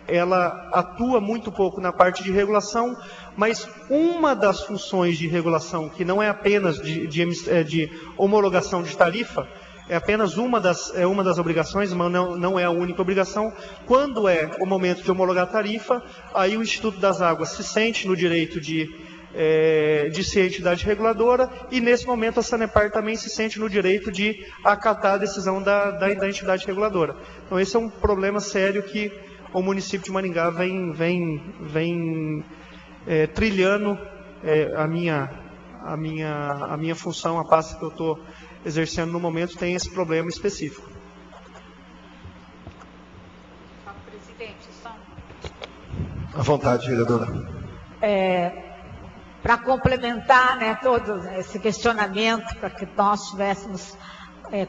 ela atua muito pouco na parte de regulação, mas uma das funções de regulação, que não é apenas de homologação de tarifa, é apenas uma das obrigações, mas não é a única obrigação. Quando é o momento de homologar a tarifa, aí o Instituto das Águas se sente no direito de ser entidade reguladora, e nesse momento a Sanepar também se sente no direito de acatar a decisão da entidade reguladora. Então esse é um problema sério que o município de Maringá vem trilhando a minha função, a pasta que eu estou exercendo no momento, tem esse problema específico. Presidente, só... À vontade, vereadora. Para complementar, né, todo esse questionamento, para que nós tivéssemos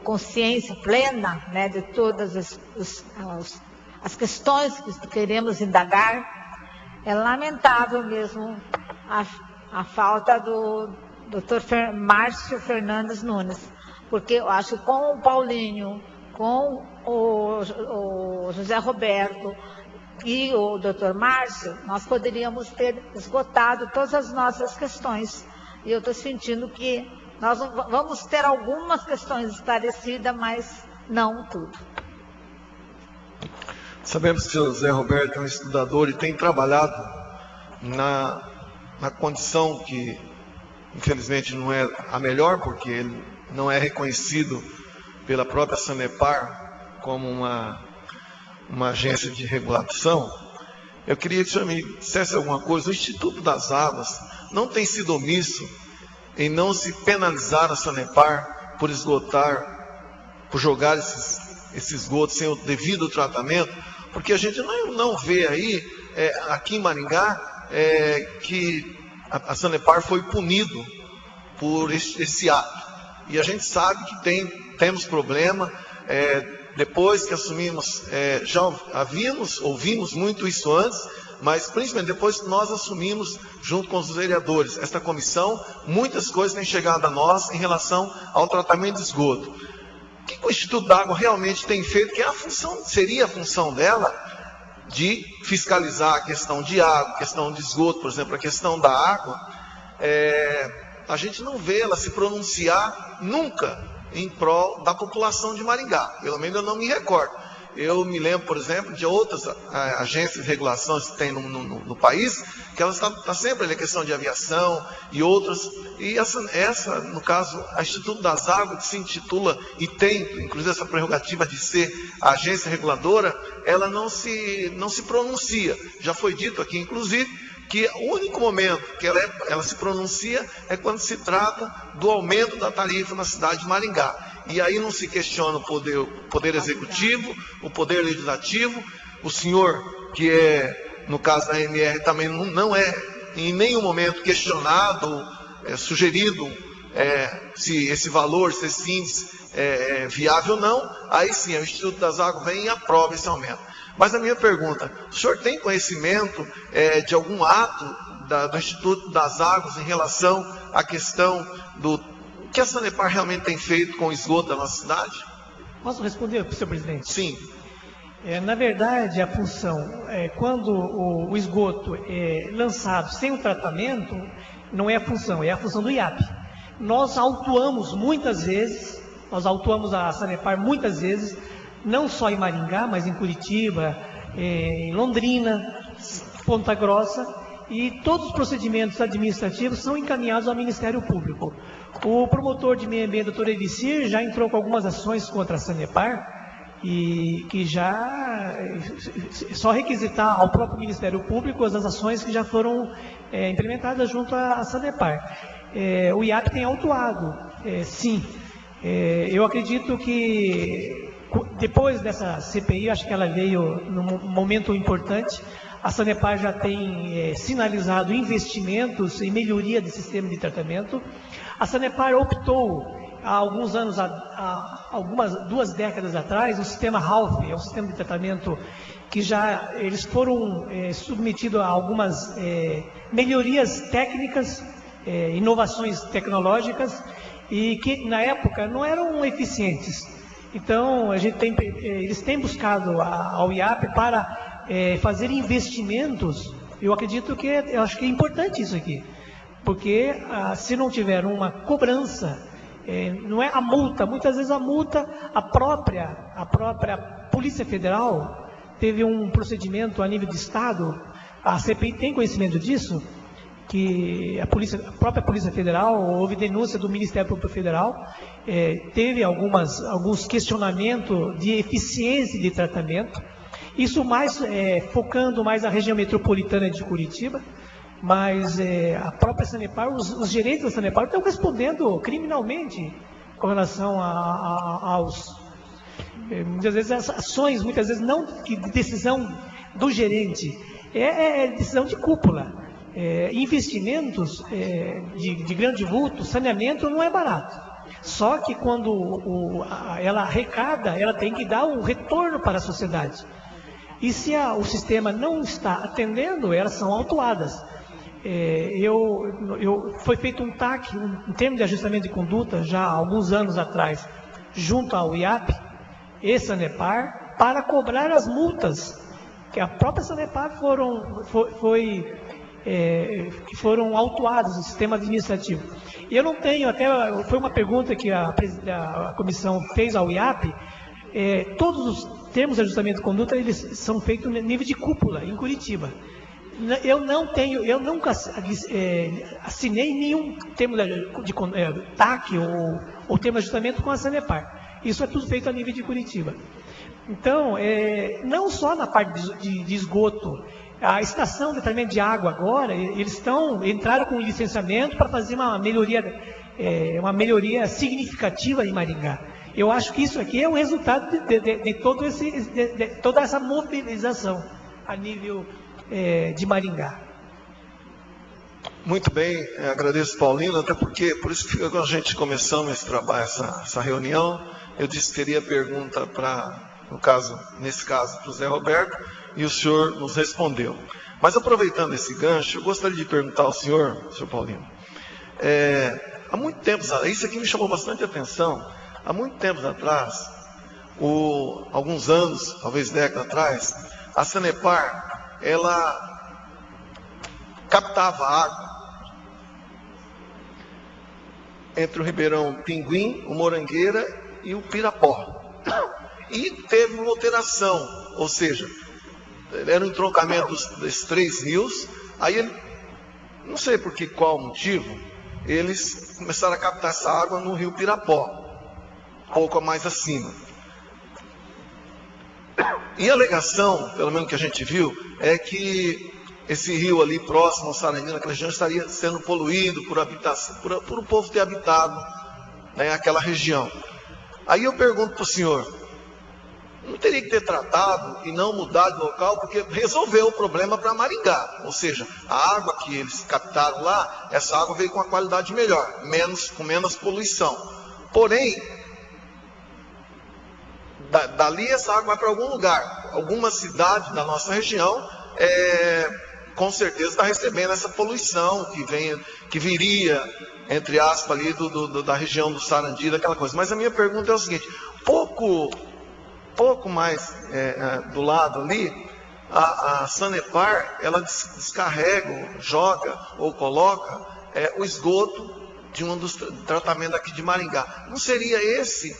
consciência plena, né, de todas as questões que queremos indagar, é lamentável mesmo a falta do Dr. Márcio Fernandes Nunes, porque eu acho que com o Paulinho, com o José Roberto e o Dr. Márcio, nós poderíamos ter esgotado todas as nossas questões. E eu estou sentindo que nós vamos ter algumas questões esclarecidas, mas não tudo. Sabemos que o José Roberto é um estudador e tem trabalhado na condição que, infelizmente, não é a melhor, porque ele não é reconhecido pela própria Sanepar como uma agência de regulação. Eu queria que o senhor me dissesse alguma coisa. O Instituto das Águas não tem sido omisso em não se penalizar a Sanepar por jogar esse esgoto sem o devido tratamento, porque a gente não vê aí, aqui em Maringá, que a Sanepar foi punido por esse ato. E a gente sabe que temos problema. Depois que assumimos, já ouvimos muito isso antes, mas principalmente depois que nós assumimos, junto com os vereadores, esta comissão, muitas coisas têm chegado a nós em relação ao tratamento de esgoto. O que o Instituto da Água realmente tem feito, que seria a função dela, de fiscalizar a questão de água, a questão de esgoto, por exemplo, a questão da água, a gente não vê ela se pronunciar nunca em prol da população de Maringá. Pelo menos eu não me recordo. Eu me lembro, por exemplo, de outras agências de regulação que tem no país, que elas estão sempre na questão de aviação e outras. E essa, no caso, a Instituto das Águas, que se intitula e tem, inclusive, essa prerrogativa de ser a agência reguladora, ela não se pronuncia. Já foi dito aqui, inclusive, que o único momento que ela se pronuncia é quando se trata do aumento da tarifa na cidade de Maringá. E aí não se questiona o poder executivo, o poder legislativo. O senhor, que é, no caso da ANR, também não é em nenhum momento questionado, sugerido se esse valor, se esse índice é viável ou não. Aí sim, o Instituto das Águas vem e aprova esse aumento. Mas a minha pergunta, o senhor tem conhecimento de algum ato do Instituto das Águas em relação à questão do que a Sanepar realmente tem feito com o esgoto da nossa cidade? Posso responder, senhor presidente? Sim. Na verdade, a função, quando o esgoto é lançado sem o tratamento, não é a função, é a função do IAP. Nós autuamos muitas vezes, a Sanepar muitas vezes, não só em Maringá, mas em Curitiba, em Londrina, Ponta Grossa, e todos os procedimentos administrativos são encaminhados ao Ministério Público. O promotor de meio ambiente, doutor Elicir, já entrou com algumas ações contra a Sanepar, e que já só requisitar ao próprio Ministério Público as ações que já foram implementadas junto à Sanepar. O IAP tem autuado, sim. Eu acredito que depois dessa CPI, acho que ela veio num momento importante. A Sanepar já tem sinalizado investimentos em melhoria do sistema de tratamento. A Sanepar optou, há alguns anos, há 2 décadas atrás, o sistema HALF, é um sistema de tratamento que já eles foram submetidos a algumas melhorias técnicas, inovações tecnológicas, e que na época não eram eficientes. Então, eles têm buscado ao IAP para fazer investimentos. Eu acho que é importante isso aqui, porque se não tiver uma cobrança, não é a multa, muitas vezes a multa, a própria Polícia Federal teve um procedimento a nível de Estado, a CPI tem conhecimento disso, que a própria Polícia Federal, houve denúncia do Ministério Público Federal, teve alguns questionamentos de eficiência de tratamento, isso mais focando mais a região metropolitana de Curitiba, mas a própria Sanepar, os gerentes da Sanepar estão respondendo criminalmente com relação aos... muitas vezes as ações, muitas vezes não de decisão do gerente, é decisão de cúpula. Investimentos de grande vulto, saneamento não é barato. Só que quando ela arrecada, ela tem que dar um retorno para a sociedade. E se o sistema não está atendendo, elas são autuadas. Foi feito um TAC, um termo de ajustamento de conduta, já há alguns anos atrás, junto ao IAP e Sanepar, para cobrar as multas que a própria Sanepar foram autuados no sistema administrativo. E eu não tenho, foi uma pergunta que a comissão fez ao IAP, todos os termos de ajustamento de conduta, eles são feitos no nível de cúpula, em Curitiba. Eu nunca assinei nenhum termo de TAC ou termo de ajustamento com a Sanepar. Isso é tudo feito a nível de Curitiba. Então, não só na parte de esgoto, a estação de tratamento de água agora, eles entraram com licenciamento para fazer uma melhoria significativa em Maringá. Eu acho que isso aqui é o resultado de toda essa mobilização a nível de Maringá. Muito bem, agradeço, Paulino, até porque, por isso que quando a gente começamos esse trabalho, essa reunião, eu disse que teria pergunta nesse caso, para o Zé Roberto, e o senhor nos respondeu. Mas aproveitando esse gancho, eu gostaria de perguntar ao senhor Paulino, há muito tempo, isso aqui me chamou bastante atenção, há muito tempo atrás, alguns anos, talvez décadas atrás, a Sanepar, ela captava água entre o Ribeirão Pinguim, o Morangueira e o Pirapó. E teve uma alteração, ou seja, era um entroncamento desses 3 rios, aí, não sei por qual motivo, eles começaram a captar essa água no rio Pirapó, pouco mais acima. E a alegação, pelo menos que a gente viu, é que esse rio ali próximo ao Sarandi, naquela região, estaria sendo poluído por o povo ter habitado aquela região. Aí eu pergunto para o senhor, não teria que ter tratado e não mudar de local, porque resolveu o problema para Maringá. Ou seja, a água que eles captaram lá, essa água veio com uma qualidade melhor, com menos poluição. Porém, dali essa água vai para algum lugar. Alguma cidade da nossa região, com certeza está recebendo essa poluição que viria, entre aspas, ali da região do Sarandi, daquela coisa. Mas a minha pergunta é o seguinte, pouco mais do lado ali, a Sanepar, ela descarrega, joga ou coloca o esgoto de um dos tratamentos aqui de Maringá. Não seria esse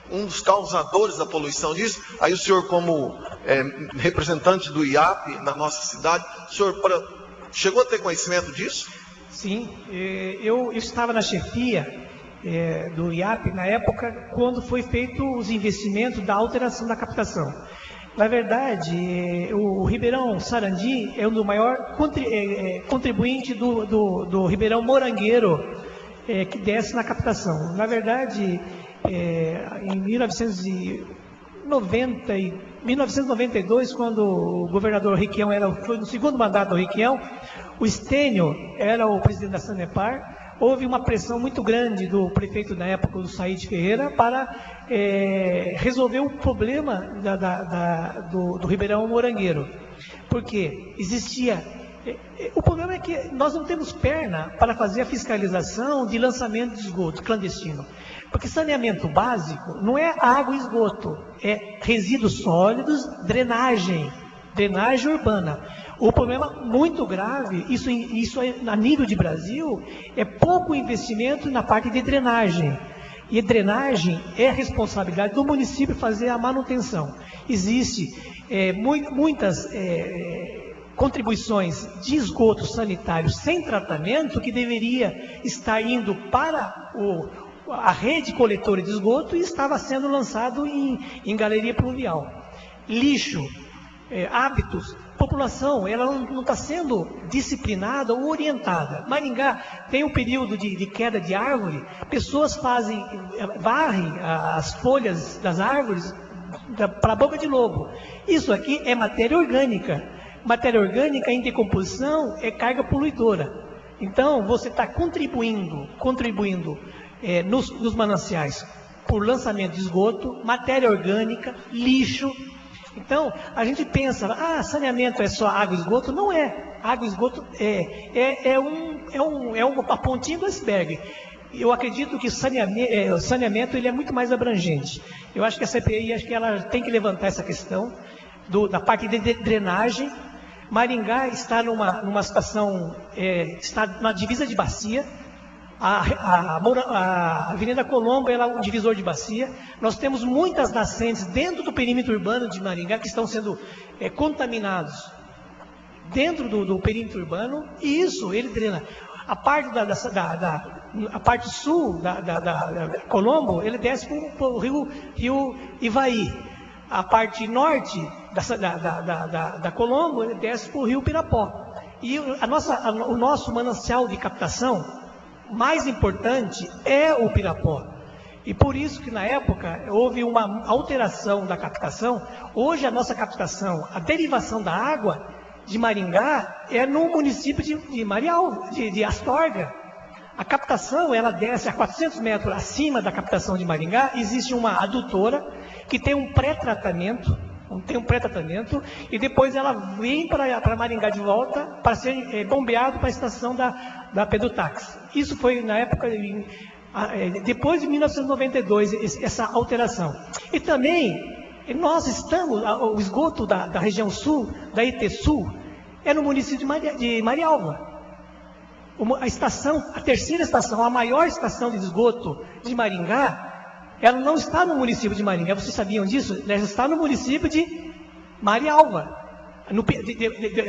um dos causadores da poluição disso? Aí o senhor, como representante do IAP na nossa cidade, o senhor chegou a ter conhecimento disso? Sim, eu estava na chefia do IAP na época quando foi feito os investimentos da alteração da captação. Na verdade, o Ribeirão Sarandi é um dos maiores contribuintes do Ribeirão Morangueiro, que desce na captação. Na verdade, em 1990 1992, quando o governador Requião foi no segundo mandato do Requião, o Estênio era o presidente da Sanepar. Houve uma pressão muito grande do prefeito da época, do Said Ferreira, para resolver o problema do Ribeirão Morangueiro. Porque existia... O problema é que nós não temos perna para fazer a fiscalização de lançamento de esgoto clandestino. Porque saneamento básico não é água e esgoto, é resíduos sólidos, drenagem urbana. O problema muito grave, isso a nível de Brasil, é pouco investimento na parte de drenagem. E drenagem é responsabilidade do município fazer a manutenção. Existe muitas contribuições de esgoto sanitário sem tratamento que deveria estar indo para a rede coletora de esgoto e estava sendo lançado em galeria pluvial. Lixo, hábitos, população, ela não está sendo disciplinada ou orientada. Maringá tem um período de queda de árvore, pessoas varrem as folhas das árvores para a boca de lobo. Isso aqui é matéria orgânica. Matéria orgânica em decomposição é carga poluidora. Então, você está contribuindo nos mananciais por lançamento de esgoto, matéria orgânica, lixo. Então, a gente pensa, saneamento é só água e esgoto? Não é. Água e esgoto é uma pontinha do iceberg. Eu acredito que o saneamento ele é muito mais abrangente. Eu acho que a CPI ela tem que levantar essa questão da parte de drenagem. Maringá está numa situação, está na divisa de bacia. A Avenida Colombo é um divisor de bacia. Nós temos muitas nascentes dentro do perímetro urbano de Maringá que estão sendo contaminados dentro do perímetro urbano, e isso ele drena. A parte a parte sul da Colombo, ele desce para o rio Ivaí. A parte norte da Colombo, ele desce para o rio Pirapó. E o nosso manancial de captação mais importante é o Pirapó. E por isso que na época houve uma alteração da captação. Hoje a nossa captação, a derivação da água de Maringá é no município de Marial, de Astorga. A captação, ela desce a 400 metros acima da captação de Maringá. Existe uma adutora que tem um pré-tratamento, e depois ela vem para Maringá de volta para ser bombeado para a estação da Pedutax. Isso foi na época, depois de 1992, essa alteração. E também, nós estamos, o esgoto da região sul, da ETSul, é no município de Marialva. A terceira estação, a maior estação de esgoto de Maringá, ela não está no município de Maringá. Vocês sabiam disso? Ela está no município de Marialva,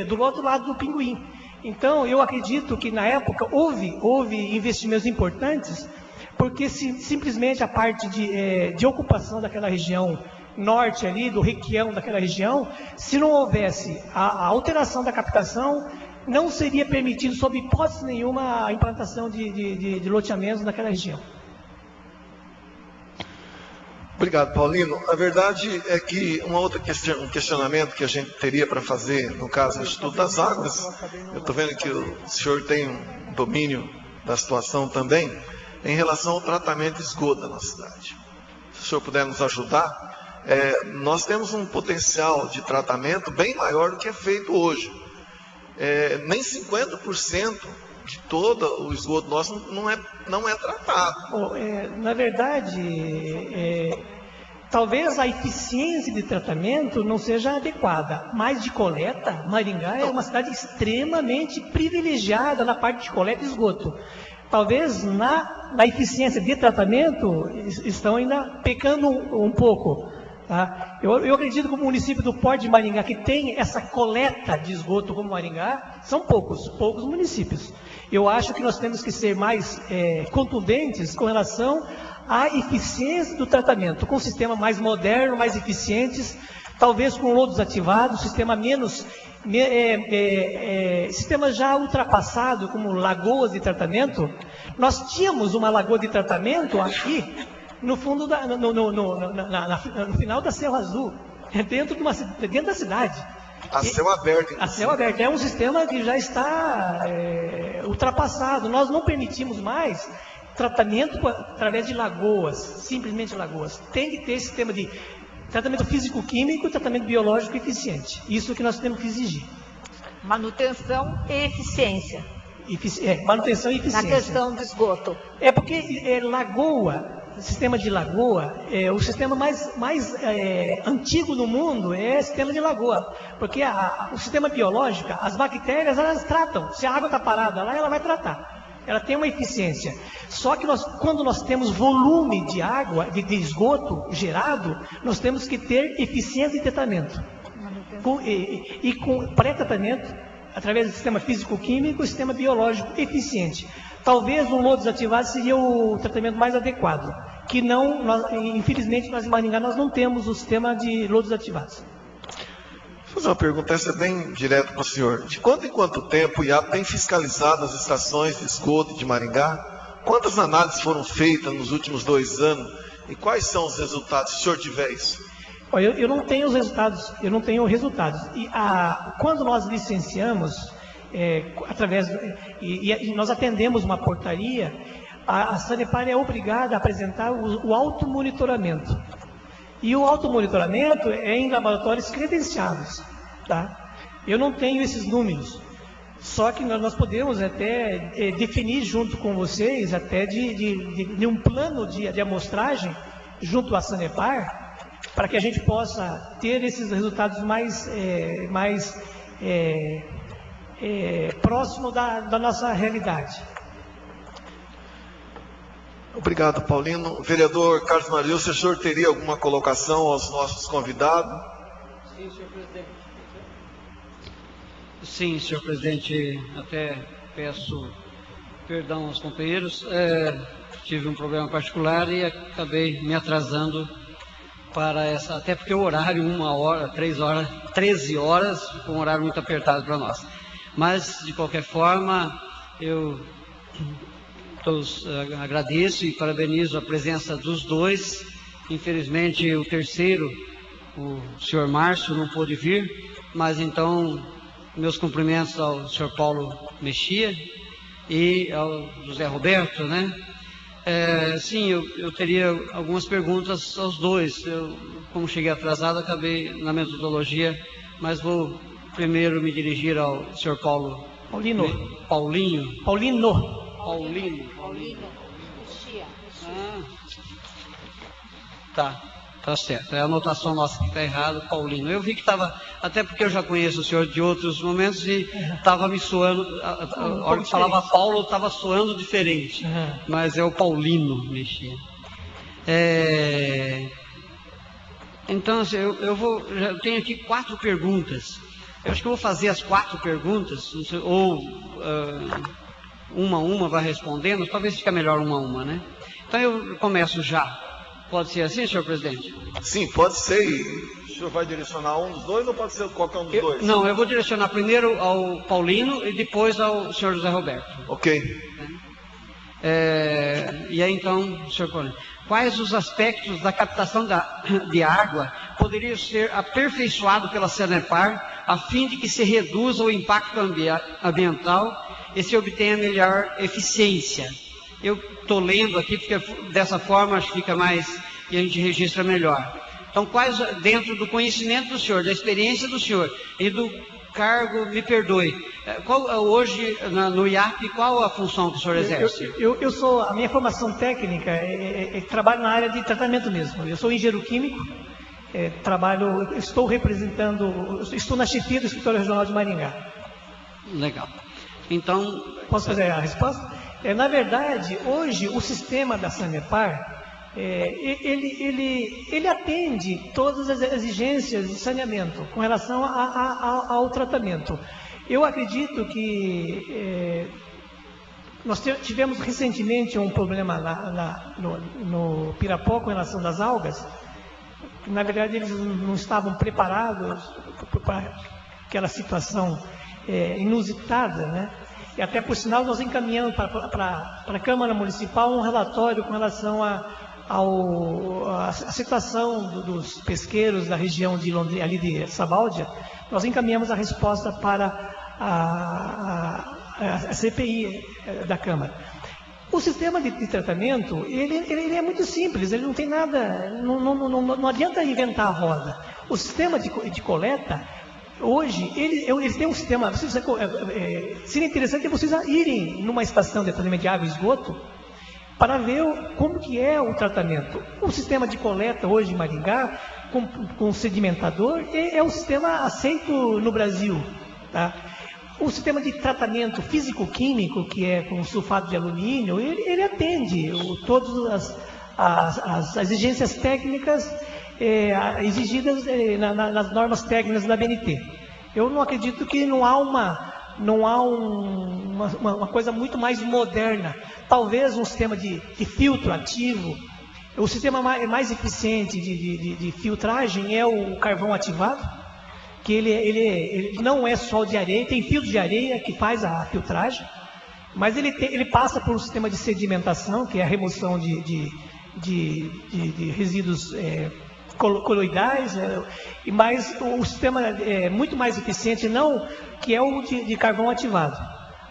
do outro lado do Pinguim. Então, eu acredito que na época houve investimentos importantes, porque simplesmente a parte de ocupação daquela região norte ali, do Requião daquela região, se não houvesse a alteração da captação, não seria permitido, sob hipótese nenhuma, a implantação de loteamentos naquela região. Obrigado, Paulino. A verdade é que um questionamento que a gente teria para fazer, no caso do Instituto das Águas, eu estou vendo que o senhor tem um domínio da situação também, em relação ao tratamento de esgoto da nossa cidade. Se o senhor puder nos ajudar, nós temos um potencial de tratamento bem maior do que é feito hoje. Nem 50% de todo o esgoto nosso não é tratado. Na verdade, talvez a eficiência de tratamento não seja adequada, mas de coleta, Maringá é uma cidade extremamente privilegiada na parte de coleta de esgoto. Talvez na eficiência de tratamento estão ainda pecando um pouco. Tá? Eu acredito que o município do Porto de Maringá, que tem essa coleta de esgoto como Maringá, são poucos municípios. Eu acho que nós temos que ser mais contundentes com relação à eficiência do tratamento, com um sistema mais moderno, mais eficientes, talvez com lodos ativados, sistema sistema já ultrapassado, como lagoas de tratamento. Nós tínhamos uma lagoa de tratamento aqui, no fundo no final da Cerro Azul, dentro da cidade. A céu aberto. A céu aberto. É um sistema que já está ultrapassado. Nós não permitimos mais tratamento através de lagoas, simplesmente lagoas. Tem que ter sistema de tratamento físico-químico e tratamento biológico eficiente. Isso que nós temos que exigir. Manutenção e eficiência. Manutenção e eficiência. Na questão do esgoto. É porque lagoa, sistema de lagoa, o sistema mais antigo no mundo é o sistema de lagoa. Porque o sistema biológico, as bactérias, elas tratam. Se a água está parada lá, ela vai tratar. Ela tem uma eficiência. Só que quando nós temos volume de água, de esgoto gerado, nós temos que ter eficiência de tratamento. Com pré-tratamento, através do sistema físico-químico e sistema biológico eficiente. Talvez um lodo desativado seria o tratamento mais adequado. Que infelizmente, nós em Maringá, nós não temos o sistema de lodos desativados. Vou fazer uma pergunta, essa é bem direta para o senhor. De quanto em quanto tempo o IAP tem fiscalizado as estações de esgoto de Maringá? Quantas análises foram feitas nos últimos 2 anos? E quais são os resultados, se o senhor tiver isso? Eu não tenho os resultados, E quando nós licenciamos, e nós atendemos uma portaria, a Sanepar é obrigada a apresentar o automonitoramento. E o automonitoramento é em laboratórios credenciados. Tá? Eu não tenho esses números. Só que nós podemos até definir junto com vocês, até de um plano de amostragem junto à Sanepar, para que a gente possa ter esses resultados mais próximos da nossa realidade. Obrigado, Paulino. Vereador Carlos Marilson, o senhor teria alguma colocação aos nossos convidados? Sim, senhor presidente. Sim, senhor presidente. Até peço perdão aos companheiros. Tive um problema particular e acabei me atrasando para essa, até porque o horário, 13 horas, foi um horário muito apertado para nós. Mas, de qualquer forma, eu agradeço e parabenizo a presença dos dois. Infelizmente, o terceiro, o senhor Márcio, não pôde vir, mas então, meus cumprimentos ao senhor Paulo Mexia e ao José Roberto, né? Sim, eu teria algumas perguntas aos dois. Como cheguei atrasado, acabei na metodologia, mas vou primeiro me dirigir ao senhor Paulino. Tá certo. É a anotação nossa que está errada, Paulino. Eu vi que estava, até porque eu já conheço o senhor de outros momentos e estava me soando, a hora que falava Paulo, estava soando diferente. Mas é o Paulino, Mexia. Então, assim, eu tenho aqui 4 perguntas. Eu acho que eu vou fazer as 4 perguntas, ou uma vai respondendo, talvez fique melhor uma, né? Então eu começo já. Pode ser assim, senhor presidente? Sim, pode ser. O senhor vai direcionar um dos dois ou pode ser qualquer um dos dois? Não, eu vou direcionar primeiro ao Paulino e depois ao senhor José Roberto. Ok. E aí então, senhor Paulino, quais os aspectos da captação de água poderiam ser aperfeiçoados pela Sanepar a fim de que se reduza o impacto ambiental e se obtenha melhor eficiência? Eu estou lendo aqui porque dessa forma acho que fica mais e a gente registra melhor. Então, quais, dentro do conhecimento do senhor, da experiência do senhor e do cargo, me perdoe, hoje no IAP, qual a função que o senhor exerce? A minha formação técnica trabalho na área de tratamento mesmo. Eu sou engenheiro químico, estou na chefia do Escritório Regional de Maringá. Legal. Então... Posso fazer a resposta? Na verdade, hoje, o sistema da Sanepar, ele atende todas as exigências de saneamento com relação ao tratamento. Eu acredito que nós tivemos recentemente um problema no Pirapó com relação às algas. Na verdade, eles não estavam preparados para aquela situação inusitada, né? E até por sinal nós encaminhamos para a Câmara Municipal um relatório com relação a situação dos pesqueiros da região de Londrina, ali de Sabáudia, nós encaminhamos a resposta para a CPI da Câmara. O sistema de tratamento, ele é muito simples, ele não tem nada, não adianta inventar a roda. O sistema de coleta, hoje, eles têm um sistema, seria interessante vocês irem numa estação de tratamento de água e esgoto, para ver como que é o tratamento. O sistema de coleta hoje em Maringá, com sedimentador, é um sistema aceito no Brasil. Tá? O sistema de tratamento físico-químico, que é com sulfato de alumínio, ele atende todas as exigências técnicas exigidas nas normas técnicas da ABNT. Eu não acredito que não há uma coisa muito mais moderna. Talvez um sistema de filtro ativo. O sistema mais eficiente de filtragem é o carvão ativado, que ele não é só de areia, tem filtro de areia que faz a filtragem, mas ele passa por um sistema de sedimentação, que é a remoção de resíduos coloidais, mas o sistema é muito mais eficiente, que é o de carvão ativado.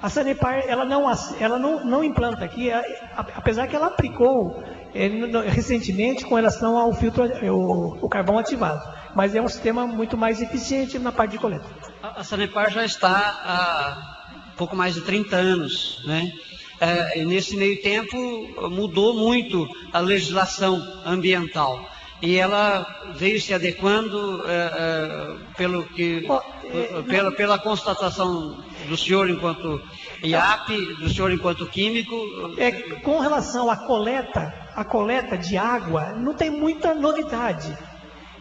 A Sanepar, ela não implanta aqui, apesar que ela aplicou recentemente com relação ao filtro, o carvão ativado, mas é um sistema muito mais eficiente na parte de coleta. A Sanepar já está há pouco mais de 30 anos, né? Nesse meio tempo mudou muito a legislação ambiental. E ela veio se adequando pela constatação do senhor enquanto IAP, do senhor enquanto químico. Com relação à coleta de água, não tem muita novidade.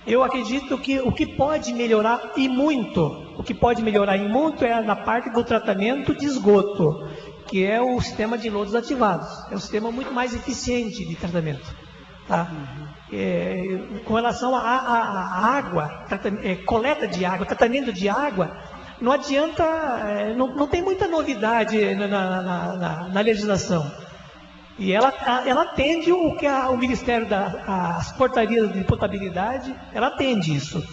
Eu acredito que o que pode melhorar e muito, é na parte do tratamento de esgoto, que é o sistema de lodos ativados. É um sistema muito mais eficiente de tratamento. Tá? Com relação à água, coleta de água, tratamento de água, não adianta, não tem muita novidade na legislação. E ela atende o que o Ministério as portarias de potabilidade, ela atende isso.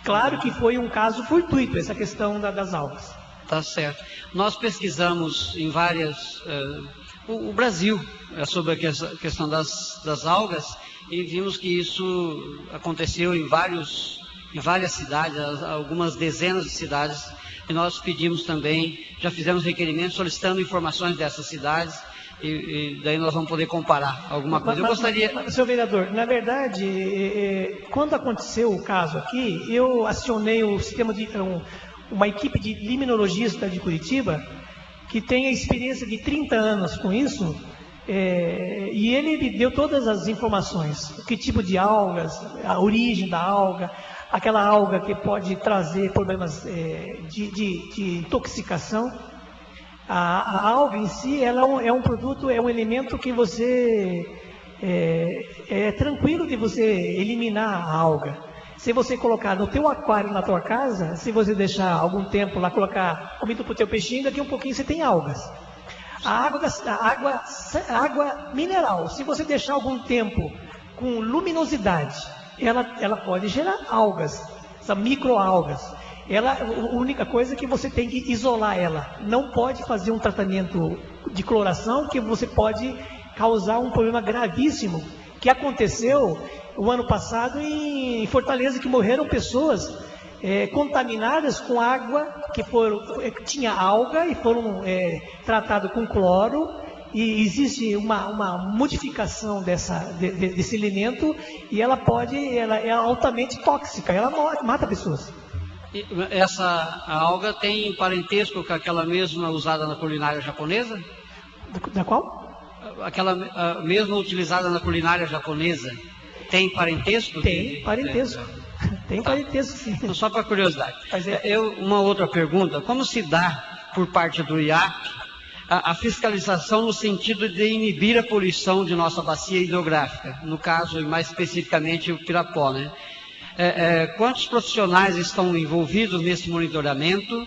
Claro que foi um caso fortuito, essa questão das algas. Tá certo. Nós pesquisamos em várias... o Brasil sobre a questão das algas, e vimos que isso aconteceu em várias cidades, algumas dezenas de cidades, e nós pedimos também, já fizemos requerimentos solicitando informações dessas cidades, e daí nós vamos poder comparar alguma coisa. Eu gostaria... Senhor vereador, na verdade, quando aconteceu o caso aqui, eu acionei o sistema uma equipe de limnologista de Curitiba, que tem a experiência de 30 anos com isso, e ele me deu todas as informações, que tipo de algas, a origem da alga, aquela alga que pode trazer problemas de intoxicação. A alga em si, ela é um produto, é um elemento que você é tranquilo de você eliminar a alga. Se você colocar no teu aquário na tua casa, se você deixar algum tempo lá, colocar comida para o teu peixinho, daqui um pouquinho você tem algas. A água mineral, se você deixar algum tempo com luminosidade, ela pode gerar algas, essas microalgas. A única coisa é que você tem que isolar ela. Não pode fazer um tratamento de cloração, que você pode causar um problema gravíssimo, que aconteceu o ano passado em Fortaleza, que morreram pessoas contaminadas com água que tinha alga e foram tratadas com cloro, e existe uma modificação desse elemento, e ela é altamente tóxica, ela mata pessoas. Essa alga tem parentesco com aquela mesma usada na culinária japonesa? Da qual? Aquela mesma utilizada na culinária japonesa. Tem parentesco? Tem parentesco. Tem parentesco, sim. Então, só para curiosidade. Uma outra pergunta. Como se dá, por parte do IAP, a fiscalização no sentido de inibir a poluição de nossa bacia hidrográfica? No caso, mais especificamente, o Pirapó, né? Quantos profissionais estão envolvidos nesse monitoramento?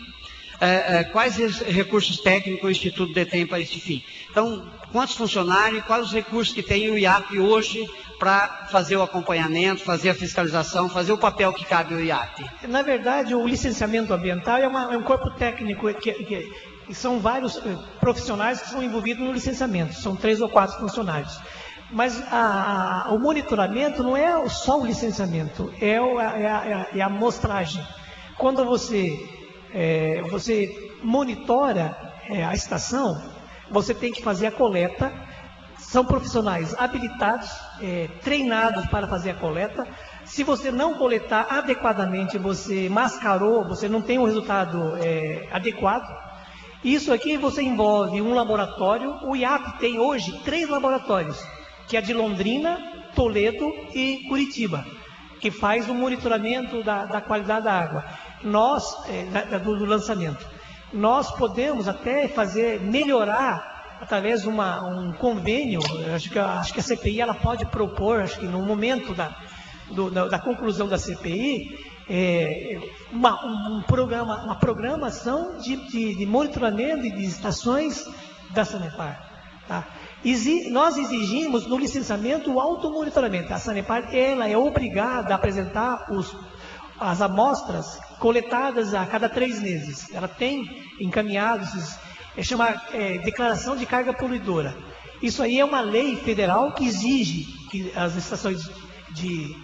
quais recursos técnicos o Instituto detém para este fim. Então, quantos funcionários, quais os recursos que tem o IAP hoje para fazer o acompanhamento, fazer a fiscalização, fazer o papel que cabe ao IAP? Na verdade, o licenciamento ambiental é um corpo técnico que são vários profissionais que são envolvidos no licenciamento, são 3 ou 4 funcionários. Mas o monitoramento não é só o licenciamento, é a amostragem. Quando você monitora a estação, você tem que fazer a coleta. São profissionais habilitados, treinados para fazer a coleta. Se você não coletar adequadamente, você mascarou, você não tem um resultado adequado. Isso aqui você envolve um laboratório. O IAP tem hoje 3 laboratórios, que é de Londrina, Toledo e Curitiba, que faz o monitoramento da qualidade da água. Do lançamento. Nós podemos até melhorar através de um convênio. Acho que a CPI ela pode propor, acho que no momento da conclusão da CPI, uma programação de monitoramento de estações da Sanepar. Tá? Nós exigimos no licenciamento o automonitoramento. A Sanepar ela é obrigada a apresentar as amostras coletadas a cada 3 meses. Ela tem encaminhados, declaração de carga poluidora. Isso aí é uma lei federal que exige que as estações de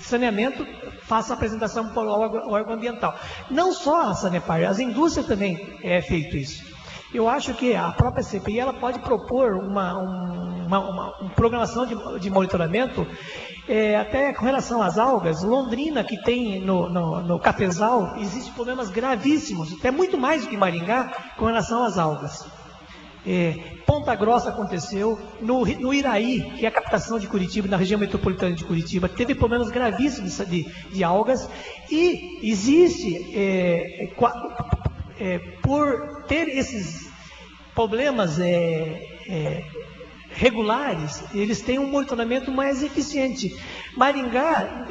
saneamento façam a apresentação para o órgão ambiental. Não só a Sanepar, as indústrias também feito isso. Eu acho que a própria CPI ela pode propor uma programação de monitoramento, até com relação às algas. Londrina, que tem no cafezal, existem problemas gravíssimos, até muito mais do que Maringá, com relação às algas. Ponta Grossa aconteceu, no Iraí, que é a captação de Curitiba, na região metropolitana de Curitiba, teve problemas gravíssimos de algas, e existe, por ter esses problemas regulares, eles têm um monitoramento mais eficiente. Maringá,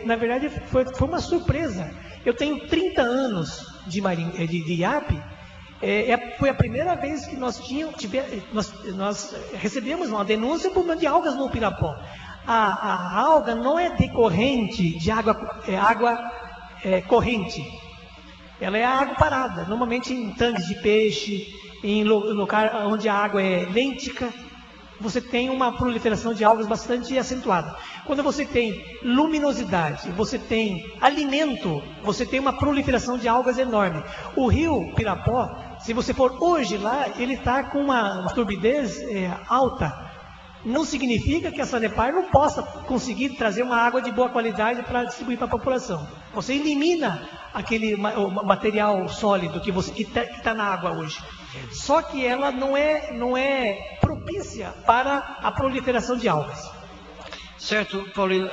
na verdade, foi uma surpresa. Eu tenho 30 anos de IAP. Foi a primeira vez que nós recebemos uma denúncia por problema de algas no Pirapó. A alga não é decorrente de água corrente. Ela é a água parada, normalmente em tanques de peixe, em lugar onde a água é lêntica, você tem uma proliferação de algas bastante acentuada. Quando você tem luminosidade, você tem alimento, você tem uma proliferação de algas enorme. O rio Pirapó, se você for hoje lá, ele está com uma turbidez alta. Não significa que a Sanepar não possa conseguir trazer uma água de boa qualidade para distribuir para a população. Você elimina aquele material sólido que está na água hoje. Só que ela não é propícia para a proliferação de algas. Certo, Paulino.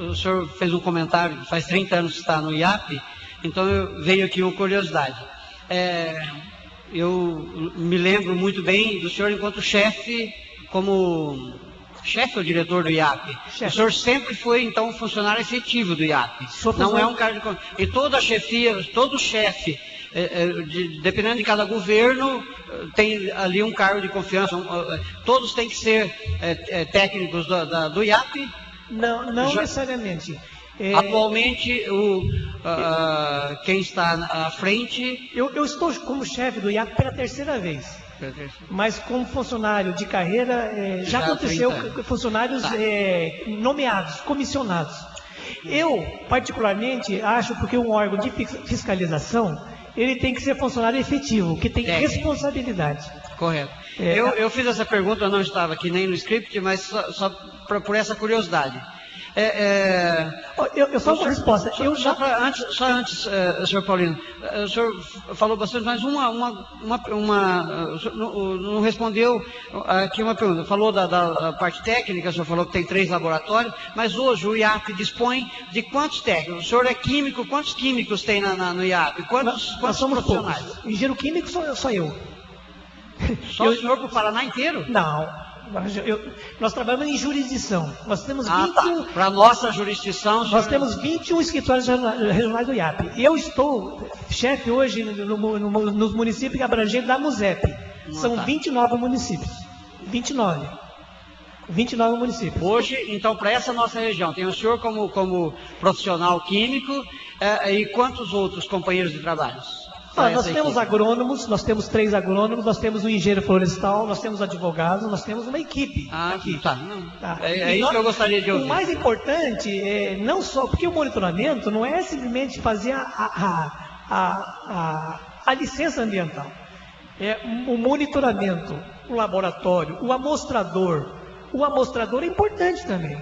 O senhor fez um comentário, faz 30 anos que está no IAP, então veio aqui uma curiosidade. Eu me lembro muito bem do senhor enquanto chefe, como chefe ou diretor do IAP. Chefe. O senhor sempre foi, então, um funcionário efetivo do IAP. Não é um cargo de... E toda a chefia, todo chefe, dependendo de cada governo, tem ali um cargo de confiança. Todos têm que ser técnicos do IAP? Não necessariamente. Atualmente, quem está à frente... Eu estou como chefe do IAP pela 3ª vez. Mas como funcionário de carreira, já aconteceu funcionários nomeados, comissionados. Eu, particularmente, acho porque um órgão de fiscalização, ele tem que ser funcionário efetivo, que tem responsabilidade. Correto. Eu fiz essa pergunta, eu não estava aqui nem no script, mas só por essa curiosidade. Só uma resposta. Só antes, senhor Paulino, o senhor falou bastante, mas não respondeu aqui uma pergunta. Falou da parte técnica, o senhor falou que tem 3 laboratórios, mas hoje o IAP dispõe de quantos técnicos? O senhor é químico, quantos químicos tem no IAP? Quantos profissionais? Engenheiro químico sou eu. Só o senhor para o Paraná inteiro? Não. Nós trabalhamos em jurisdição. Nós temos 21... Para a nossa jurisdição... Nós temos 21 escritórios regionais do IAP. Eu estou chefe hoje nos municípios abrangentes da MUSEP. São 29 municípios. 29 municípios. Hoje, então, para essa nossa região, tem o senhor como profissional químico e quantos outros companheiros de trabalho? Nós temos agrônomos, nós temos 3 agrônomos, nós temos um engenheiro florestal, nós temos advogados, nós temos uma equipe. Aqui. Tá. É isso que eu gostaria de ouvir. O mais importante é não só, porque o monitoramento não é simplesmente fazer a licença ambiental. É o monitoramento, o laboratório, o amostrador. O amostrador é importante também.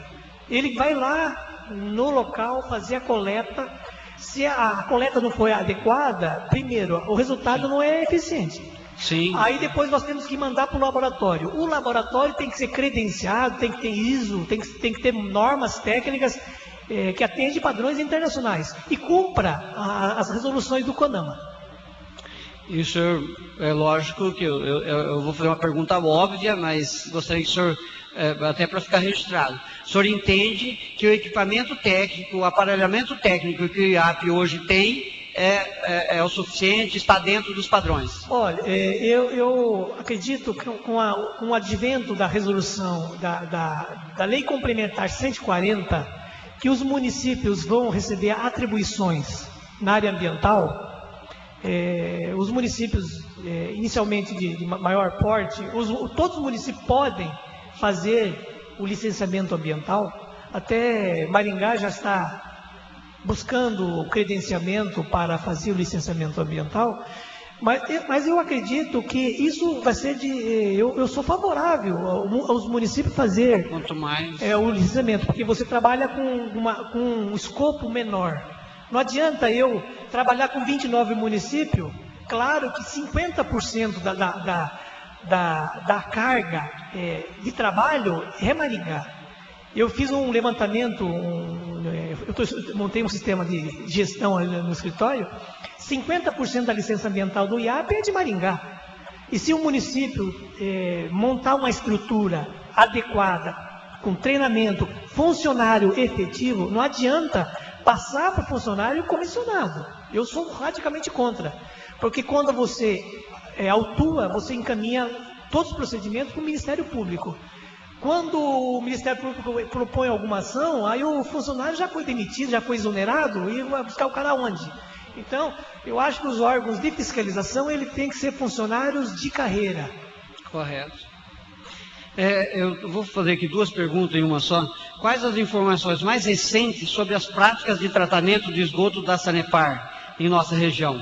Ele vai lá no local fazer a coleta. Se a coleta não for adequada, primeiro, o resultado não é eficiente. Sim. Aí depois nós temos que mandar para o laboratório. O laboratório tem que ser credenciado, tem que ter ISO, tem que ter normas técnicas que atendem padrões internacionais e cumpra as resoluções do CONAMA. Isso é lógico que eu vou fazer uma pergunta óbvia, mas gostaria que o senhor, até para ficar registrado, o senhor entende que o equipamento técnico, o aparelhamento técnico que o IAP hoje tem é o suficiente, está dentro dos padrões? Olha, eu acredito que com o advento da resolução da Lei Complementar 140, que os municípios vão receber atribuições na área ambiental. Os municípios, inicialmente de maior porte, todos os municípios podem fazer o licenciamento ambiental. Até Maringá já está buscando o credenciamento para fazer o licenciamento ambiental. Mas eu acredito que isso vai ser eu sou favorável aos municípios fazer quanto mais o licenciamento, porque você trabalha com um escopo menor. Não adianta eu trabalhar com 29 municípios, claro que 50% da carga de trabalho é Maringá. Eu fiz um levantamento, montei um sistema de gestão no escritório, 50% da licença ambiental do IAP é de Maringá. E se o município montar uma estrutura adequada, com treinamento, funcionário efetivo, não adianta passar para o funcionário comissionado. Eu sou radicalmente contra. Porque quando você autua, você encaminha todos os procedimentos para o Ministério Público. Quando o Ministério Público propõe alguma ação, aí o funcionário já foi demitido, já foi exonerado, e vai buscar o cara onde? Então, eu acho que os órgãos de fiscalização, ele tem que ser funcionários de carreira. Correto. Eu vou fazer aqui 2 perguntas em uma só. Quais as informações mais recentes sobre as práticas de tratamento de esgoto da Sanepar em nossa região?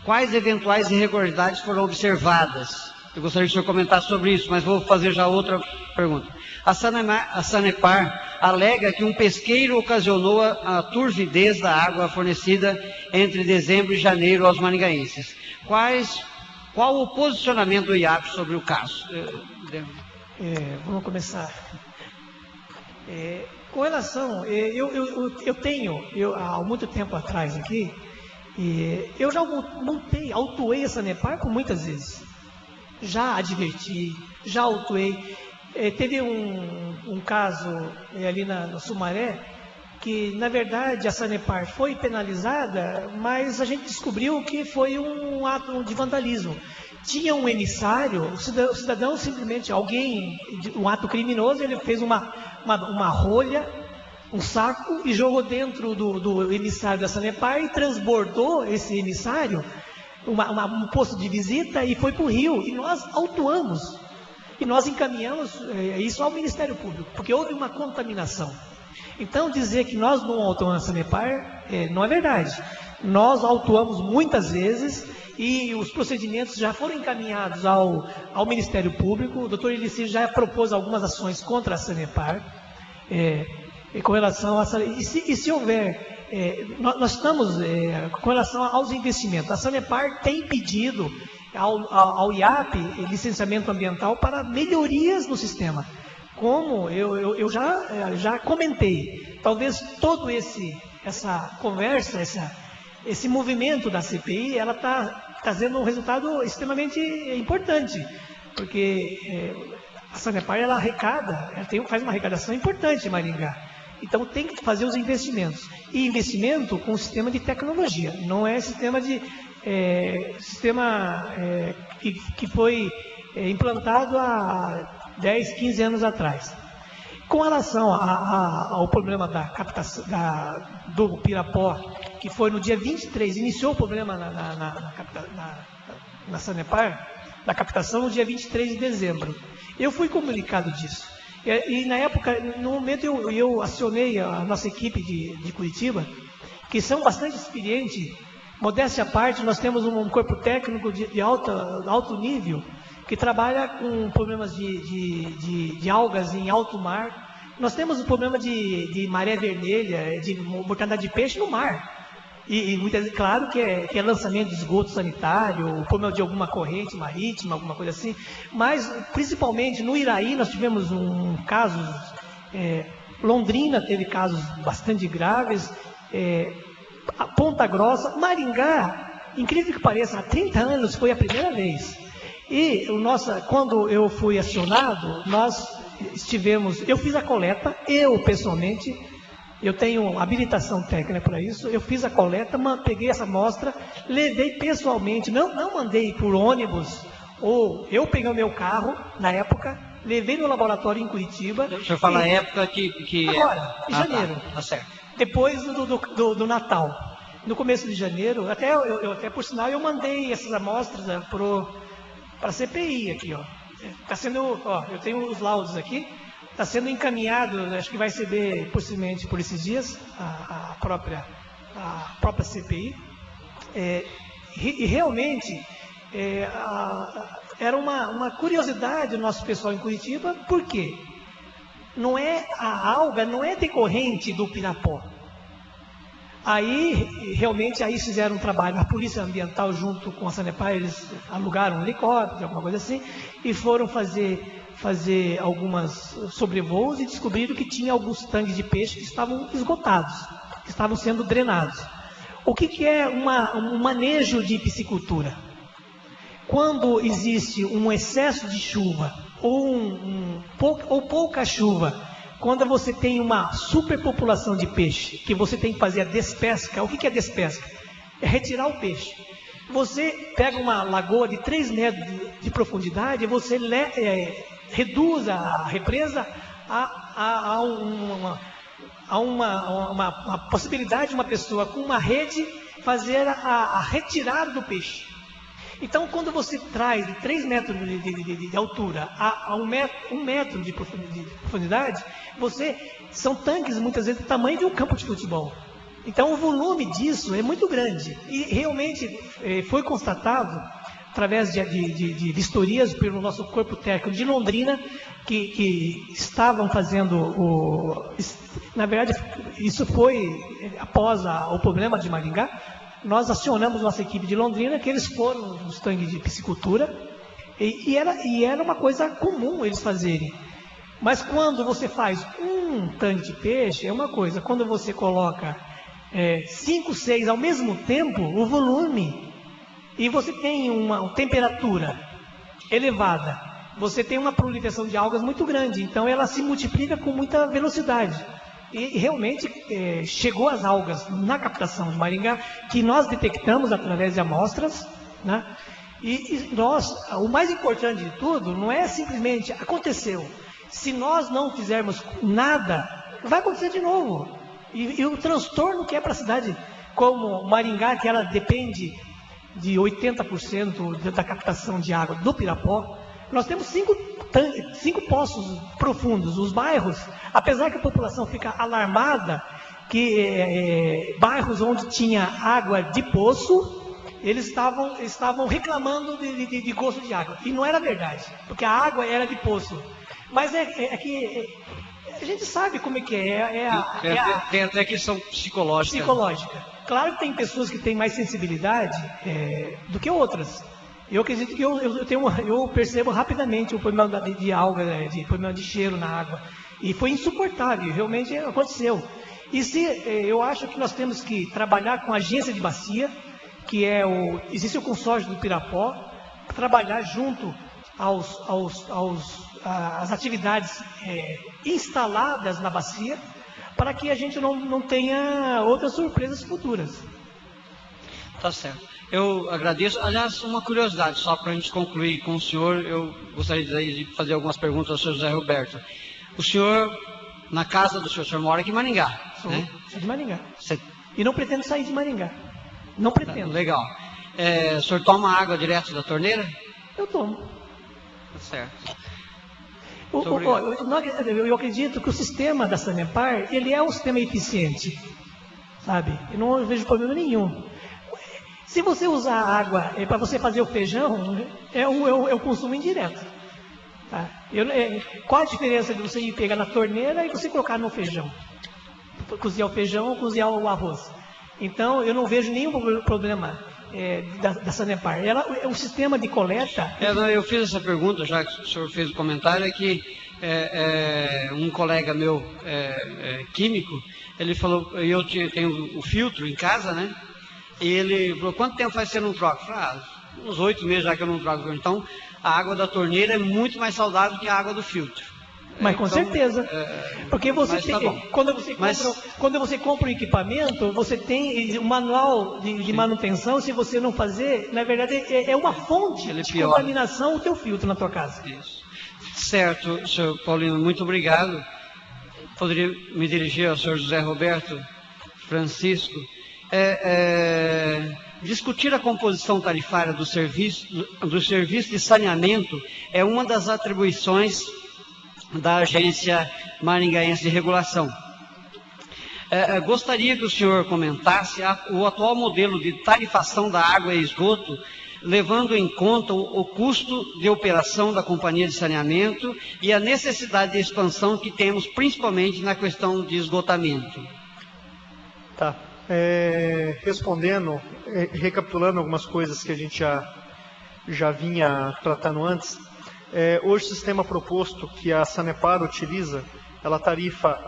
Quais eventuais irregularidades foram observadas? Eu gostaria que o senhor comentasse sobre isso, mas vou fazer já outra pergunta. A Sanepar alega que um pesqueiro ocasionou a turvidez da água fornecida entre dezembro e janeiro aos maringaenses. Qual o posicionamento do IAP sobre o caso? Vamos começar. Com relação, eu tenho, há muito tempo atrás aqui, eu já autuei a Sanepar por muitas vezes. Já adverti, já autuei. Teve um caso ali no Sumaré, que na verdade a Sanepar foi penalizada, mas a gente descobriu que foi um ato de vandalismo. Tinha um emissário, o cidadão simplesmente, um ato criminoso, ele fez uma rolha, um saco e jogou dentro do emissário da Sanepar e transbordou esse emissário, um posto de visita, e foi para o rio. E nós autuamos. E nós encaminhamos isso ao Ministério Público, porque houve uma contaminação. Então, dizer que nós não autuamos a Sanepar não é verdade. Nós autuamos muitas vezes e os procedimentos já foram encaminhados ao Ministério Público. O doutor Elicir já propôs algumas ações contra a Sanepar com relação a... E se houver... nós estamos com relação aos investimentos. A Sanepar tem pedido ao IAP licenciamento ambiental para melhorias no sistema. Como eu já comentei, talvez todo essa conversa, esse movimento da CPI, ela está trazendo um resultado extremamente importante, porque A Sanepar, ela arrecada, faz uma arrecadação importante em Maringá. Então tem que fazer os investimentos. E investimento com sistema de tecnologia, não é sistema que foi implantado há 10, 15 anos atrás. Com relação ao problema da captação do Pirapó, que foi no dia 23, iniciou o problema na Sanepar, da captação no dia 23 de dezembro. Eu fui comunicado disso. E na época, no momento, eu acionei a nossa equipe de Curitiba, que são bastante experientes. Modéstia à parte, nós temos um corpo técnico de alto nível, que trabalha com problemas de algas em alto mar. Nós temos um problema de maré vermelha, de mortandade de peixe no mar. E claro que é lançamento de esgoto sanitário, problema de alguma corrente marítima, alguma coisa assim. Mas, principalmente, no Iraí, nós tivemos casos... Londrina teve casos bastante graves. Ponta Grossa, Maringá, incrível que pareça, há 30 anos foi a primeira vez. E quando eu fui acionado, eu fiz a coleta, eu pessoalmente, eu tenho habilitação técnica para isso, eu fiz a coleta, peguei essa amostra, levei pessoalmente, não mandei por ônibus, ou eu peguei o meu carro, na época, levei no laboratório em Curitiba. O senhor fala a época que... Agora, em janeiro. Tá certo. Depois do Natal. No começo de janeiro, até por sinal, eu mandei essas amostras para a CPI aqui, ó. Tá sendo, eu tenho os laudos aqui, está sendo encaminhado, acho que vai receber possivelmente por esses dias, a própria CPI. E realmente, era uma curiosidade do nosso pessoal em Curitiba, por quê? A alga não é decorrente do Pirapó. Realmente, fizeram um trabalho, a Polícia Ambiental junto com a Sanepar, eles alugaram um helicóptero, alguma coisa assim, e foram fazer algumas sobrevoos e descobriram que tinha alguns tanques de peixe que estavam esgotados, que estavam sendo drenados. O que é um manejo de piscicultura? Quando existe um excesso de chuva ou pouca chuva, quando você tem uma superpopulação de peixe, que você tem que fazer a despesca, o que é despesca? É retirar o peixe. Você pega uma lagoa de 3 metros de profundidade, você reduz a represa a uma possibilidade de uma pessoa com uma rede fazer a retirada do peixe. Então, quando você traz de 3 metros de altura a 1 metro de profundidade, são tanques muitas vezes do tamanho de um campo de futebol. Então, o volume disso é muito grande. E realmente foi constatado, através de vistorias pelo nosso corpo técnico de Londrina, que estavam fazendo na verdade, isso foi após o problema de Maringá. Nós acionamos nossa equipe de Londrina, que eles foram nos tanques de piscicultura, e era uma coisa comum eles fazerem. Mas quando você faz um tanque de peixe, é uma coisa. Quando você coloca 5, 6 ao mesmo tempo, o volume, e você tem uma temperatura elevada, você tem uma proliferação de algas muito grande, então ela se multiplica com muita velocidade. E realmente chegou as algas na captação de Maringá, que nós detectamos através de amostras, né? E o mais importante de tudo não é simplesmente aconteceu. Se nós não fizermos nada, vai acontecer de novo. E o transtorno que é para a cidade como Maringá, que ela depende de 80% da captação de água do Pirapó, nós temos 5 poços profundos. Os bairros, apesar que a população fica alarmada, que bairros onde tinha água de poço, eles estavam reclamando de gosto de água. E não era verdade, porque a água era de poço. Mas que a gente sabe como é que é. Tem até questão psicológica. Claro que tem pessoas que têm mais sensibilidade do que outras. Eu acredito que eu percebo rapidamente o problema de alga, problema de cheiro na água. E foi insuportável, realmente aconteceu. Eu acho que nós temos que trabalhar com a agência de bacia, que existe o consórcio do Pirapó, trabalhar junto as atividades instaladas na bacia, para que a gente não tenha outras surpresas futuras. Tá certo. Eu agradeço. Aliás, uma curiosidade, só para a gente concluir com o senhor, eu gostaria de fazer algumas perguntas ao senhor José Roberto. O senhor, na casa do senhor mora aqui em Maringá, né? Sou de Maringá. E não pretendo sair de Maringá. Não pretendo. Legal. O senhor toma água direto da torneira? Eu tomo. Tá certo. Eu acredito que o sistema da Sanepar, ele é um sistema eficiente, sabe? Eu não vejo problema nenhum. Se você usar água para você fazer o feijão, é o consumo indireto. Tá? Qual a diferença de você ir pegar na torneira e você colocar no feijão? Cozinhar o feijão ou cozinhar o arroz? Então, eu não vejo nenhum problema da Sanepar. O sistema de coleta... eu fiz essa pergunta, já que o senhor fez o comentário, é que um colega meu, químico, ele falou, eu tenho o filtro em casa, né? E ele falou, quanto tempo faz que você não troca? Eu falei, uns 8 meses já que eu não troco. Então, a água da torneira é muito mais saudável que a água do filtro. Mas com certeza. Porque você tem, quando você compra um equipamento, você tem um manual de manutenção. Se você não fazer, na verdade, é uma fonte de contaminação o teu filtro na tua casa. Isso. Certo, senhor Paulino, muito obrigado. Poderia me dirigir ao senhor José Roberto Francisco. Discutir a composição tarifária do serviço de saneamento é uma das atribuições da Agência Maringaense de Regulação. Gostaria que o senhor comentasse o atual modelo de tarifação da água e esgoto, levando em conta o custo de operação da companhia de saneamento e a necessidade de expansão que temos, principalmente na questão de esgotamento. Tá. Respondendo, recapitulando algumas coisas que a gente já vinha tratando antes, hoje o sistema proposto que a Sanepar utiliza, ela tarifa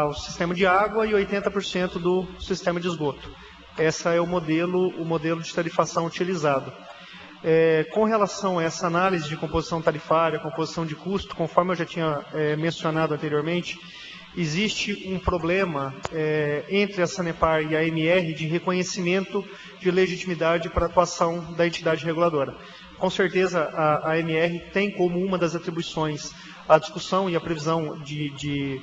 o sistema de água e 80% do sistema de esgoto. Esse é o modelo de tarifação utilizado. Com relação a essa análise de composição tarifária, composição de custo, conforme eu já tinha mencionado anteriormente, existe um problema entre a Sanepar e a AMR de reconhecimento de legitimidade para a atuação da entidade reguladora. Com certeza, a AMR tem como uma das atribuições a discussão e a previsão de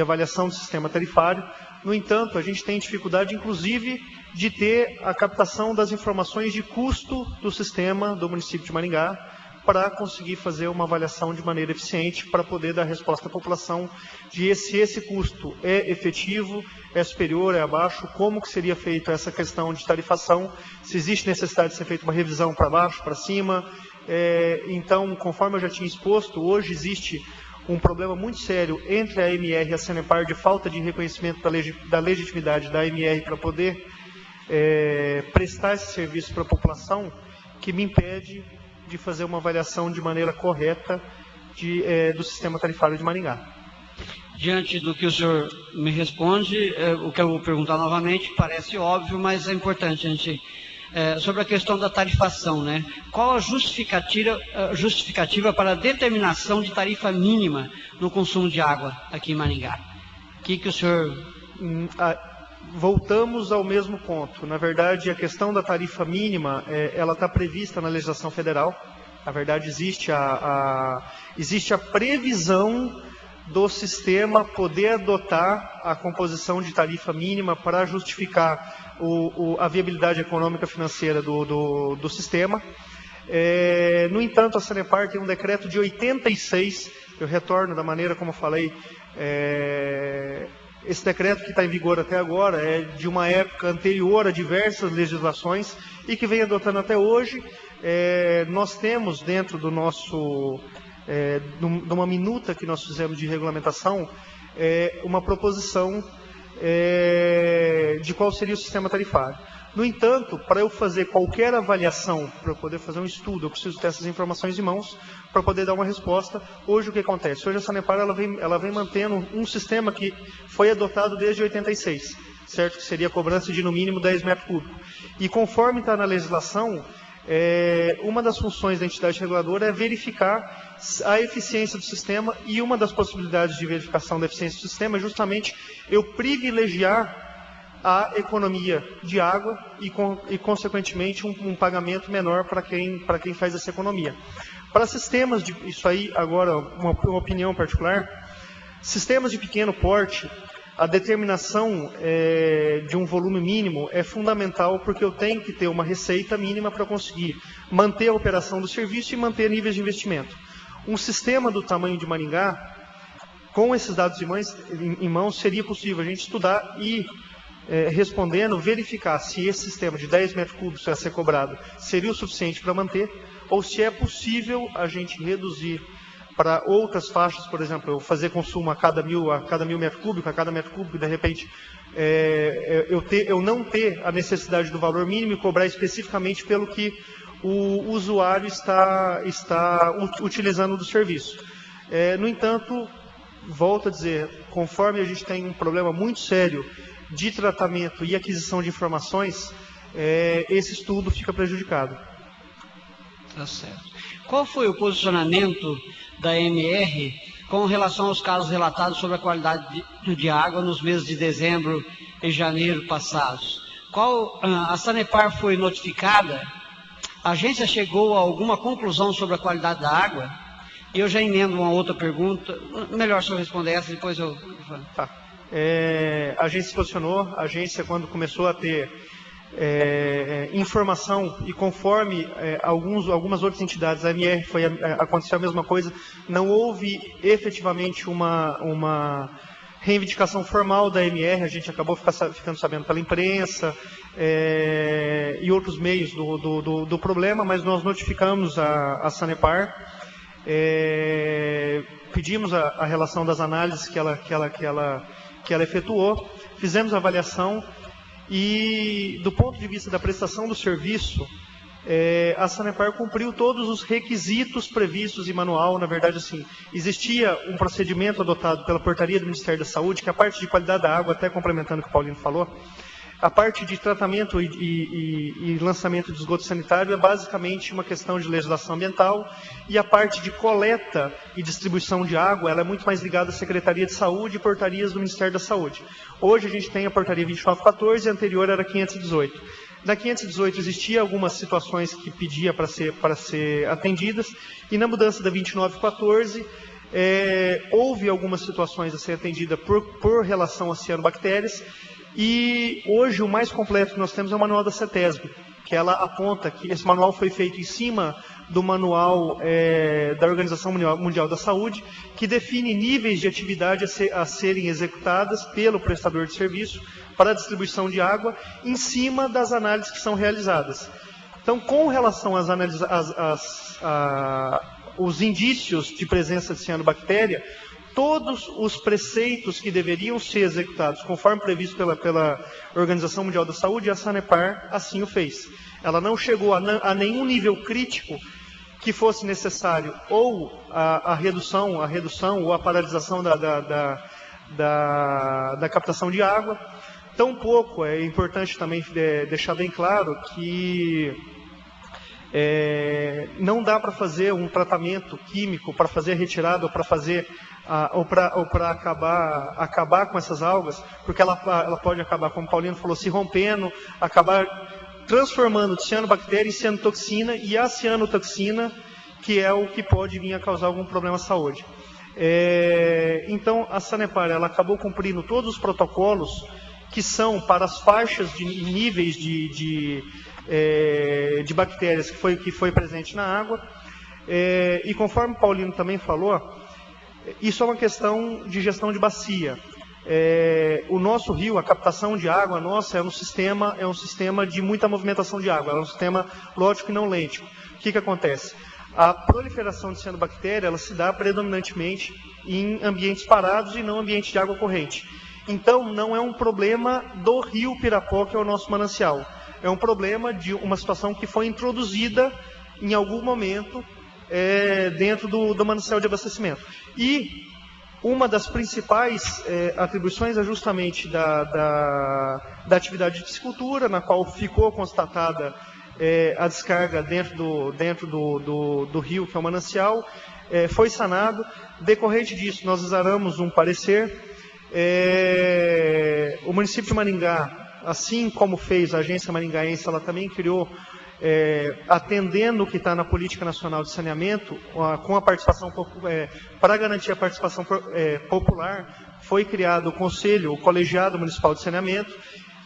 avaliação do sistema tarifário. No entanto, a gente tem dificuldade, inclusive, de ter a captação das informações de custo do sistema do município de Maringá, para conseguir fazer uma avaliação de maneira eficiente, para poder dar resposta à população de se esse custo é efetivo, é superior, é abaixo, como que seria feita essa questão de tarifação, se existe necessidade de ser feita uma revisão para baixo, para cima. Então, conforme eu já tinha exposto, hoje existe um problema muito sério entre a AMR e a Sanepar de falta de reconhecimento da legitimidade da AMR para poder prestar esse serviço para a população, que me impede de fazer uma avaliação de maneira correta do sistema tarifário de Maringá. Diante do que o senhor me responde, o que eu vou perguntar novamente parece óbvio, mas é importante a gente... sobre a questão da tarifação, né? Qual a justificativa para a determinação de tarifa mínima no consumo de água aqui em Maringá? O que o senhor... Voltamos ao mesmo ponto. Na verdade, a questão da tarifa mínima, ela está prevista na legislação federal. Na verdade, existe a previsão do sistema poder adotar a composição de tarifa mínima para justificar a viabilidade econômica financeira do sistema. No entanto, a Sanepar tem um decreto de 86, eu retorno da maneira como eu falei, esse decreto que está em vigor até agora é de uma época anterior a diversas legislações e que vem adotando até hoje. Nós temos dentro do nosso, de uma minuta que nós fizemos de regulamentação, uma proposição de qual seria o sistema tarifário. No entanto, para eu fazer qualquer avaliação, para eu poder fazer um estudo, eu preciso ter essas informações em mãos para poder dar uma resposta. Hoje o que acontece? Hoje a Sanepar ela vem mantendo um sistema que foi adotado desde 86, certo? Que seria a cobrança de no mínimo 10 metros cúbicos. E conforme está na legislação, Uma das funções da entidade reguladora é verificar a eficiência do sistema, e uma das possibilidades de verificação da eficiência do sistema é justamente eu privilegiar a economia de água e consequentemente, um pagamento menor para quem faz essa economia. Para sistemas de... Isso aí, agora, uma opinião particular. Sistemas de pequeno porte, a determinação de um volume mínimo é fundamental, porque eu tenho que ter uma receita mínima para conseguir manter a operação do serviço e manter níveis de investimento. Um sistema do tamanho de Maringá, com esses dados em mãos, seria possível a gente estudar e, respondendo, verificar se esse sistema de 10 metros cúbicos a ser cobrado seria o suficiente para manter, ou se é possível a gente reduzir para outras faixas, por exemplo, eu fazer consumo a cada mil metros cúbicos, a cada metro cúbico, de repente, eu não ter a necessidade do valor mínimo e cobrar especificamente pelo que o usuário está utilizando do serviço. No entanto, volto a dizer, conforme a gente tem um problema muito sério de tratamento e aquisição de informações, esse estudo fica prejudicado. Tá certo. Qual foi o posicionamento da MR com relação aos casos relatados sobre a qualidade de água nos meses de dezembro e janeiro passados? A Sanepar foi notificada? A agência chegou a alguma conclusão sobre a qualidade da água? E eu já emendo uma outra pergunta. Melhor se eu responder essa, depois eu... Tá. A agência se posicionou. A agência, quando começou a ter informação, e conforme algumas outras entidades, a MR aconteceu a mesma coisa, não houve efetivamente uma reivindicação formal da MR, a gente acabou ficando sabendo pela imprensa e outros meios do problema, mas nós notificamos a Sanepar, pedimos a relação das análises que ela efetuou, fizemos a avaliação. E, do ponto de vista da prestação do serviço, a Sanepar cumpriu todos os requisitos previstos em manual. Na verdade, assim, existia um procedimento adotado pela portaria do Ministério da Saúde, que a parte de qualidade da água, até complementando o que o Paulino falou, a parte de tratamento e lançamento de esgoto sanitário é basicamente uma questão de legislação ambiental, e a parte de coleta e distribuição de água ela é muito mais ligada à Secretaria de Saúde e portarias do Ministério da Saúde. Hoje a gente tem a portaria 2914 e a anterior era 518. Na 518 existia algumas situações que pedia para ser atendidas, e na mudança da 2914 houve algumas situações a ser atendidas por relação a cianobactérias. E hoje o mais completo que nós temos é o manual da CETESB, que ela aponta que esse manual foi feito em cima do manual da Organização Mundial da Saúde, que define níveis de atividade a serem executadas pelo prestador de serviço para a distribuição de água, em cima das análises que são realizadas. Então, com relação às análises, os indícios de presença de cianobactéria, todos os preceitos que deveriam ser executados conforme previsto pela Organização Mundial da Saúde, a Sanepar assim o fez. Ela não chegou a nenhum nível crítico que fosse necessário ou a redução ou a paralisação da captação de água. Tampouco é importante também deixar bem claro que não dá para fazer um tratamento químico, para fazer a retirada ou para fazer ou para acabar com essas algas, porque ela pode acabar, como o Paulino falou, se rompendo, acabar transformando de cianobactéria em cianotoxina, e a cianotoxina que é o que pode vir a causar algum problema à saúde. Então a Sanepar ela acabou cumprindo todos os protocolos que são para as faixas de níveis de bactérias que foi presente na água, e conforme o Paulino também falou, isso é uma questão de gestão de bacia. O nosso rio, a captação de água nossa é um sistema de muita movimentação de água, é um sistema lógico e não lêntico. O que acontece? A proliferação de cianobactéria ela se dá predominantemente em ambientes parados e não ambiente de água corrente. Então, não é um problema do rio Pirapó, que é o nosso manancial. É um problema de uma situação que foi introduzida em algum momento dentro do manancial de abastecimento. E uma das principais atribuições é justamente da atividade de piscicultura, na qual ficou constatada a descarga dentro do rio, que é o manancial, foi sanado. Decorrente disso, nós exaramos um parecer. O município de Maringá, assim como fez a Agência Maringaense, ela também criou, atendendo o que está na Política Nacional de Saneamento, com a participação, para garantir a participação popular, foi criado o Conselho, o Colegiado Municipal de Saneamento.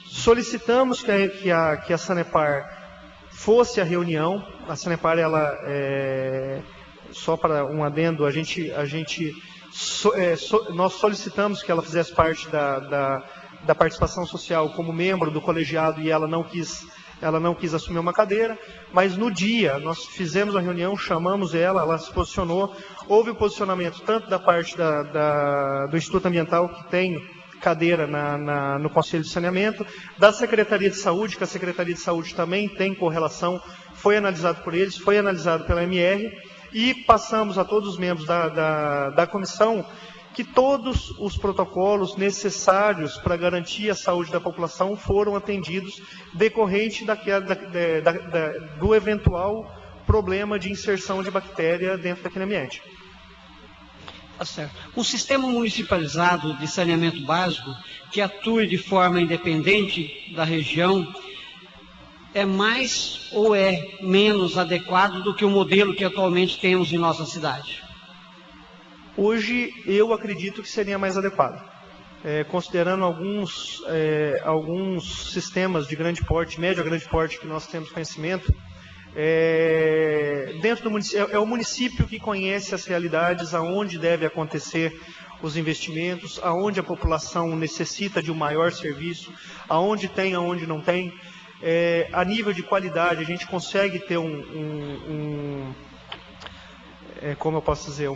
Solicitamos que a Sanepar fosse a reunião. A Sanepar, ela, só para um adendo, nós solicitamos que ela fizesse parte da participação social como membro do colegiado, e ela não quis assumir uma cadeira, mas no dia nós fizemos a reunião, chamamos ela se posicionou. Houve o posicionamento tanto da parte do Instituto Ambiental, que tem cadeira no Conselho de Saneamento, da Secretaria de Saúde, que a Secretaria de Saúde também tem correlação, foi analisado por eles, foi analisado pela MR, e passamos a todos os membros da comissão que todos os protocolos necessários para garantir a saúde da população foram atendidos, decorrente do eventual problema de inserção de bactéria dentro daquele ambiente. Tá certo. Um sistema municipalizado de saneamento básico que atue de forma independente da região é mais ou é menos adequado do que o modelo que atualmente temos em nossa cidade? Hoje, eu acredito que seria mais adequado. Considerando alguns sistemas de grande porte, médio a grande porte, que nós temos conhecimento, dentro do município, é o município que conhece as realidades, aonde deve acontecer os investimentos, aonde a população necessita de um maior serviço, aonde tem, aonde não tem. A nível de qualidade, a gente consegue ter como eu posso dizer,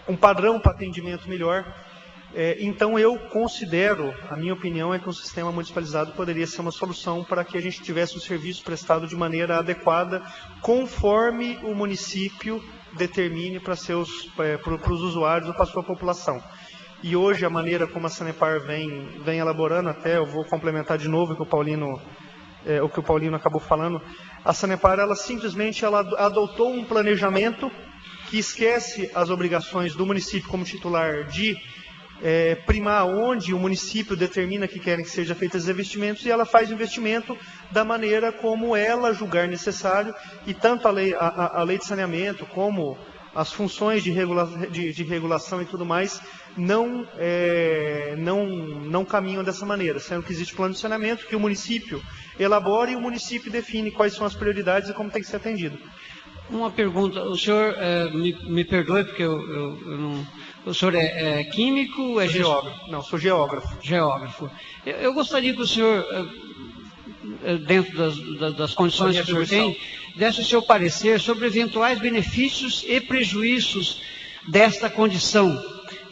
um padrão para atendimento melhor. Então, eu considero, a minha opinião é que um sistema municipalizado poderia ser uma solução para que a gente tivesse o serviço prestado de maneira adequada, conforme o município determine para os usuários ou para a sua população. E hoje, a maneira como a Sanepar vem elaborando, até eu vou complementar de novo o que o Paulino acabou falando, a Sanepar, ela simplesmente adotou um planejamento que esquece as obrigações do município como titular de primar onde o município determina que querem que seja feitos os investimentos, e ela faz o investimento da maneira como ela julgar necessário, e tanto a lei de saneamento como as funções de regulação e tudo mais não caminham dessa maneira, sendo que existe plano de saneamento que o município elabora e o município define quais são as prioridades e como tem que ser atendido. Uma pergunta, o senhor, me perdoe porque eu não... O senhor é químico? É geógrafo. Não, sou geógrafo. Geógrafo. Eu gostaria que o senhor, dentro das condições que o senhor tem, desse o seu parecer sobre eventuais benefícios e prejuízos desta condição,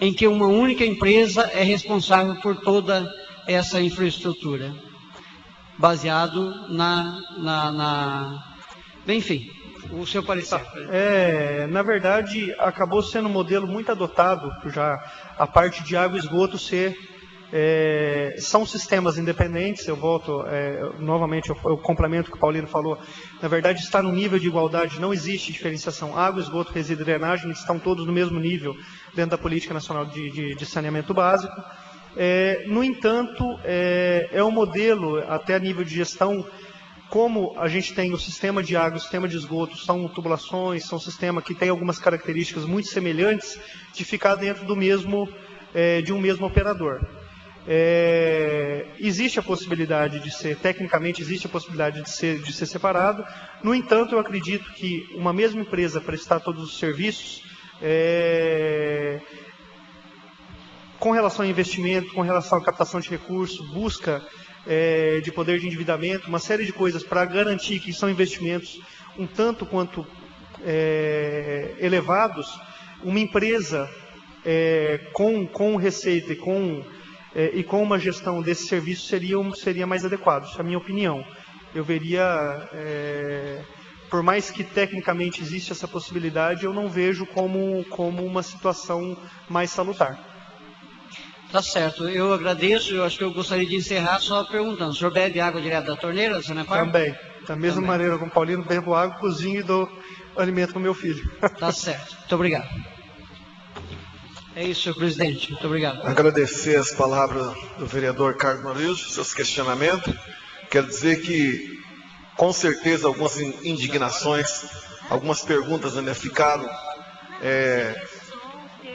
em que uma única empresa é responsável por toda essa infraestrutura, baseado enfim, o seu parecer. Na verdade, acabou sendo um modelo muito adotado, já a parte de água e esgoto são sistemas independentes. Eu volto, novamente, eu complemento o que o Paulino falou. Na verdade, está no nível de igualdade, não existe diferenciação. Água, esgoto, resíduo e drenagem estão todos no mesmo nível dentro da Política Nacional de Saneamento Básico. No entanto, é um modelo, até a nível de gestão, como a gente tem o sistema de água, o sistema de esgoto, são tubulações, são sistemas que têm algumas características muito semelhantes, de ficar dentro de um mesmo operador. Existe a possibilidade tecnicamente existe a possibilidade de ser separado. No entanto, eu acredito que uma mesma empresa prestar todos os serviços, com relação a investimento, com relação à captação de recursos, busca de poder de endividamento, uma série de coisas para garantir que são investimentos um tanto quanto elevados, uma empresa com receita e com uma gestão desse serviço seria mais adequado. Isso é a minha opinião. Eu veria, por mais que tecnicamente existe essa possibilidade, eu não vejo como uma situação mais salutar. Tá certo, eu agradeço, eu acho que eu gostaria de encerrar só perguntando, o senhor bebe água direto da torneira, Sanepar? Também, da mesma maneira como Paulino, bebo água, cozinho e dou alimento para o meu filho. Tá certo, muito obrigado. É isso, senhor presidente, muito obrigado. Agradecer as palavras do vereador Carlos Marilson, seus questionamentos. Quero dizer que, com certeza, algumas indignações, algumas perguntas ainda ficaram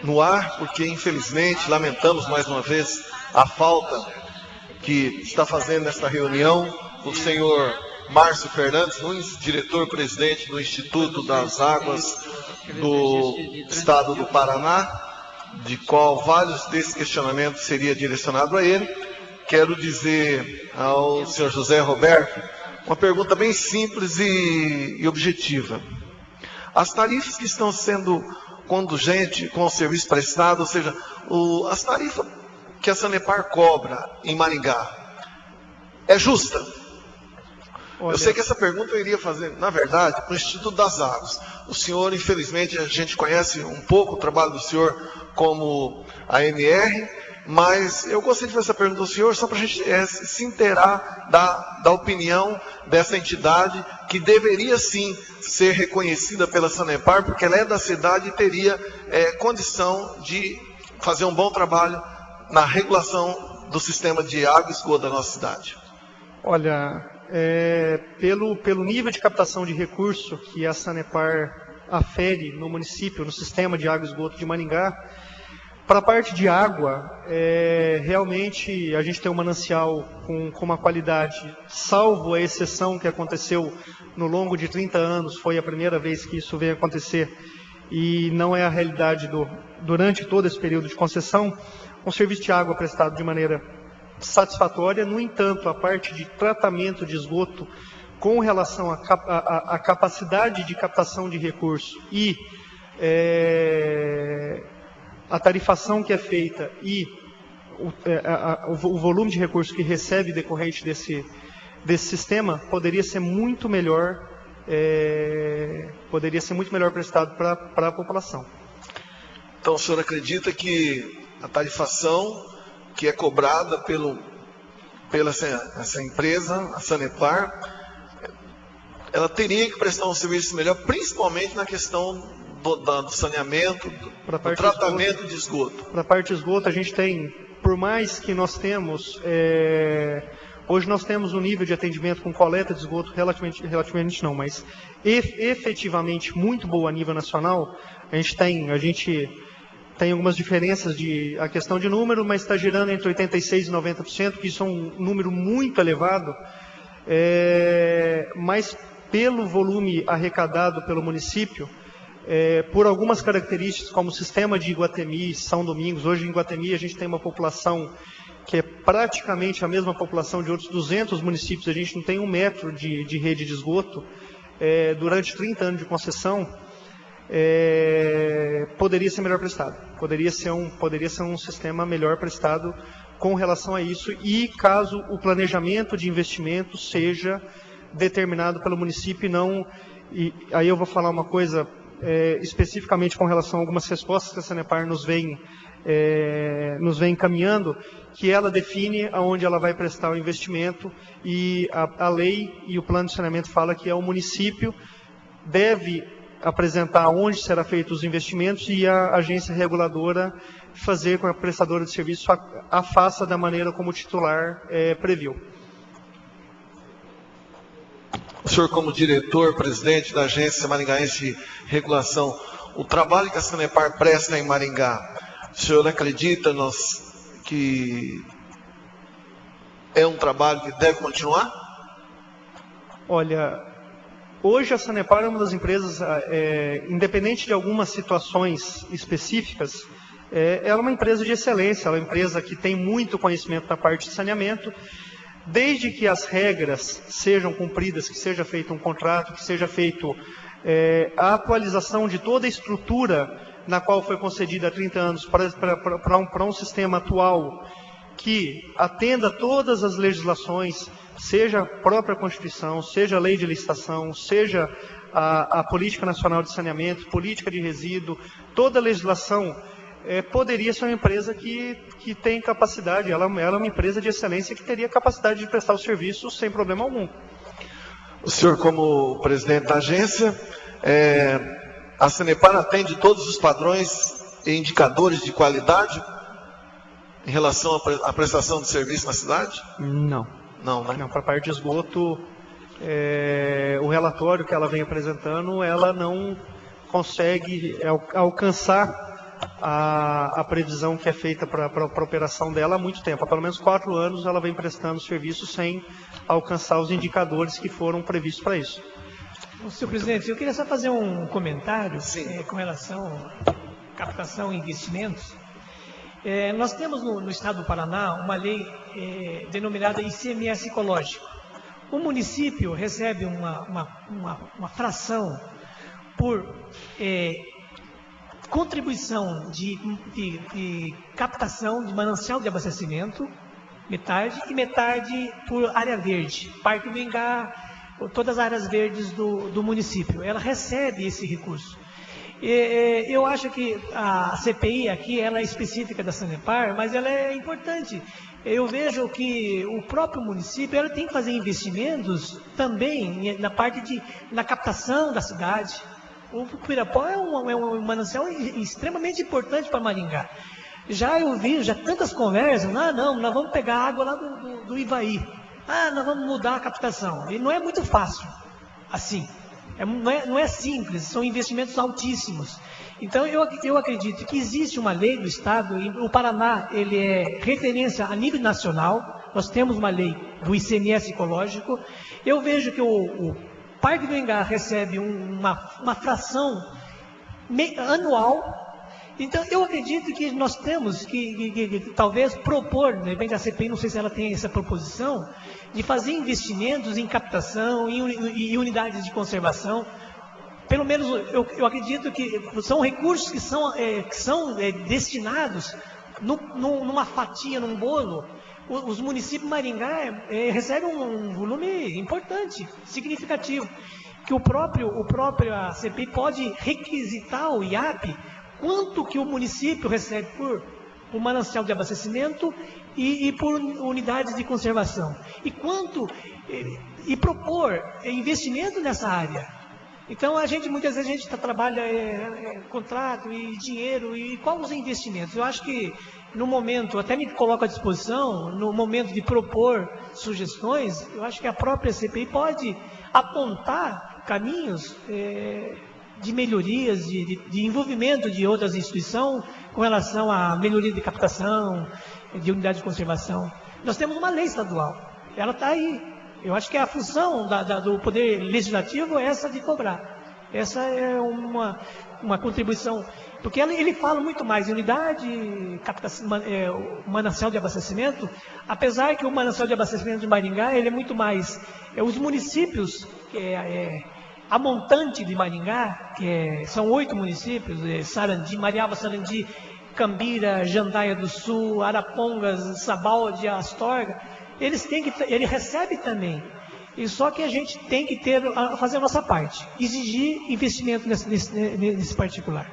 no ar, porque, infelizmente, lamentamos mais uma vez a falta que está fazendo nesta reunião o senhor Márcio Fernandes, diretor-presidente do Instituto das Águas do Estado do Paraná, de qual vários desses questionamentos seria direcionado a ele. Quero dizer ao senhor José Roberto uma pergunta bem simples e objetiva. As tarifas que estão sendo conduzentes com o serviço prestado, ou seja, as tarifas que a Sanepar cobra em Maringá, é justa? Eu sei que essa pergunta eu iria fazer, na verdade, para o Instituto das Águas. O senhor, infelizmente, a gente conhece um pouco o trabalho do senhor como ANR, mas eu gostaria de fazer essa pergunta ao senhor só para a gente se inteirar da opinião dessa entidade que deveria sim ser reconhecida pela Sanepar, porque ela é da cidade e teria condição de fazer um bom trabalho na regulação do sistema de água e esgoto da nossa cidade. Olha, pelo nível de captação de recurso que a Sanepar afere no município, no sistema de água e esgoto de Maringá, para a parte de água, realmente a gente tem um manancial com uma qualidade, salvo a exceção que aconteceu no longo de 30 anos, foi a primeira vez que isso veio acontecer, e não é a realidade durante todo esse período de concessão, um serviço de água prestado de maneira satisfatória. No entanto, a parte de tratamento de esgoto, com relação à capacidade de captação de recurso e a tarifação que é feita e o volume de recursos que recebe decorrente desse sistema poderia ser muito melhor, prestado para a população. Então, o senhor acredita que a tarifação que é cobrada pela essa empresa, a Sanepar, ela teria que prestar um serviço melhor, principalmente na questão do saneamento, do tratamento de esgoto? Para a parte de esgoto, a gente tem, por mais que nós temos, hoje nós temos um nível de atendimento com coleta de esgoto relativamente não, mas efetivamente muito boa a nível nacional. A gente tem algumas diferenças a questão de número, mas está girando entre 86% e 90%, que isso é um número muito elevado, mas pelo volume arrecadado pelo município, por algumas características, como o sistema de Iguatemi, São Domingos. Hoje em Iguatemi a gente tem uma população que é praticamente a mesma população de outros 200 municípios, a gente não tem 1 metro de rede de esgoto. Durante 30 anos de concessão, poderia ser melhor prestado, poderia ser um sistema melhor prestado com relação a isso, e caso o planejamento de investimento seja determinado pelo município e aí eu vou falar uma coisa especificamente com relação a algumas respostas que a Sanepar nos vem encaminhando, que ela define aonde ela vai prestar o investimento, e a lei e o plano de saneamento fala que o município deve apresentar onde será feito os investimentos e a agência reguladora fazer com que a prestadora de serviço a faça da maneira como o titular previu. O senhor, como diretor, presidente da Agência Maringaense de Regulação, o trabalho que a Sanepar presta em Maringá, o senhor acredita que é um trabalho que deve continuar? Olha, hoje a Sanepar é uma das empresas, independente de algumas situações específicas, ela é uma empresa de excelência, ela é uma empresa que tem muito conhecimento na parte de saneamento. Desde que as regras sejam cumpridas, que seja feito um contrato, que seja feito a atualização de toda a estrutura na qual foi concedida há 30 anos para um sistema atual que atenda todas as legislações, seja a própria Constituição, seja a lei de licitação, seja a Política Nacional de Saneamento, política de resíduo, toda a legislação poderia ser uma empresa que tem capacidade, ela é uma empresa de excelência que teria capacidade de prestar o serviço sem problema algum. O senhor, como presidente da agência, a Sanepar atende todos os padrões e indicadores de qualidade em relação à prestação de serviço na cidade? Não. Não, né? Não, para a parte de esgoto, o relatório que ela vem apresentando, ela não consegue alcançar a previsão que é feita para a operação dela há muito tempo. Há pelo menos 4 anos ela vem prestando serviço sem alcançar os indicadores que foram previstos para isso. Senhor presidente, eu queria só fazer um comentário com relação à captação e investimentos. Nós temos no estado do Paraná uma lei denominada ICMS ecológico. O município recebe uma fração por contribuição de captação de manancial de abastecimento, metade, e metade por área verde, Parque do Ingá, todas as áreas verdes do município. Ela recebe esse recurso. Eu acho que a CPI aqui, ela é específica da Sanepar, mas ela é importante. Eu vejo que o próprio município ela tem que fazer investimentos também na captação da cidade. O Pirapó é um manancial extremamente importante para Maringá. Eu vi tantas conversas, não, nós vamos pegar água lá do Ivaí. Nós vamos mudar a captação. E não é muito fácil, assim. Não é simples, são investimentos altíssimos. Então, eu acredito que existe uma lei do Estado, e o Paraná ele é referência a nível nacional, nós temos uma lei do ICMS ecológico. Eu vejo que o Parque do Ingá recebe uma fração anual. Então, eu acredito que nós temos que talvez propor, de repente a CPI, não sei se ela tem essa proposição, de fazer investimentos em captação, em unidades de conservação. Pelo menos, eu acredito que são recursos que são destinados numa fatia, num bolo. Os municípios de Maringá recebem um volume importante, significativo, que a própria CPI pode requisitar ao IAP quanto que o município recebe por o manancial de abastecimento e por unidades de conservação. E propor investimento nessa área. Então, muitas vezes a gente trabalha contrato e dinheiro, e quais os investimentos? Eu acho que no momento, até me coloco à disposição, no momento de propor sugestões, eu acho que a própria CPI pode apontar caminhos de melhorias, de envolvimento de outras instituições com relação à melhoria de captação, de unidade de conservação. Nós temos uma lei estadual, ela está aí. Eu acho que a função do Poder Legislativo é essa de cobrar. Essa é uma contribuição, porque ele fala muito mais em unidade, captação, manancial de abastecimento, apesar que o manancial de abastecimento de Maringá, ele é muito mais, os municípios, a montante de Maringá, são 8 municípios, Sarandi, Mariaba, Sarandi, Cambira, Jandaia do Sul, Arapongas, Sabalde, Astorga, ele recebe também. E só que a gente tem que fazer a nossa parte, exigir investimento nesse particular.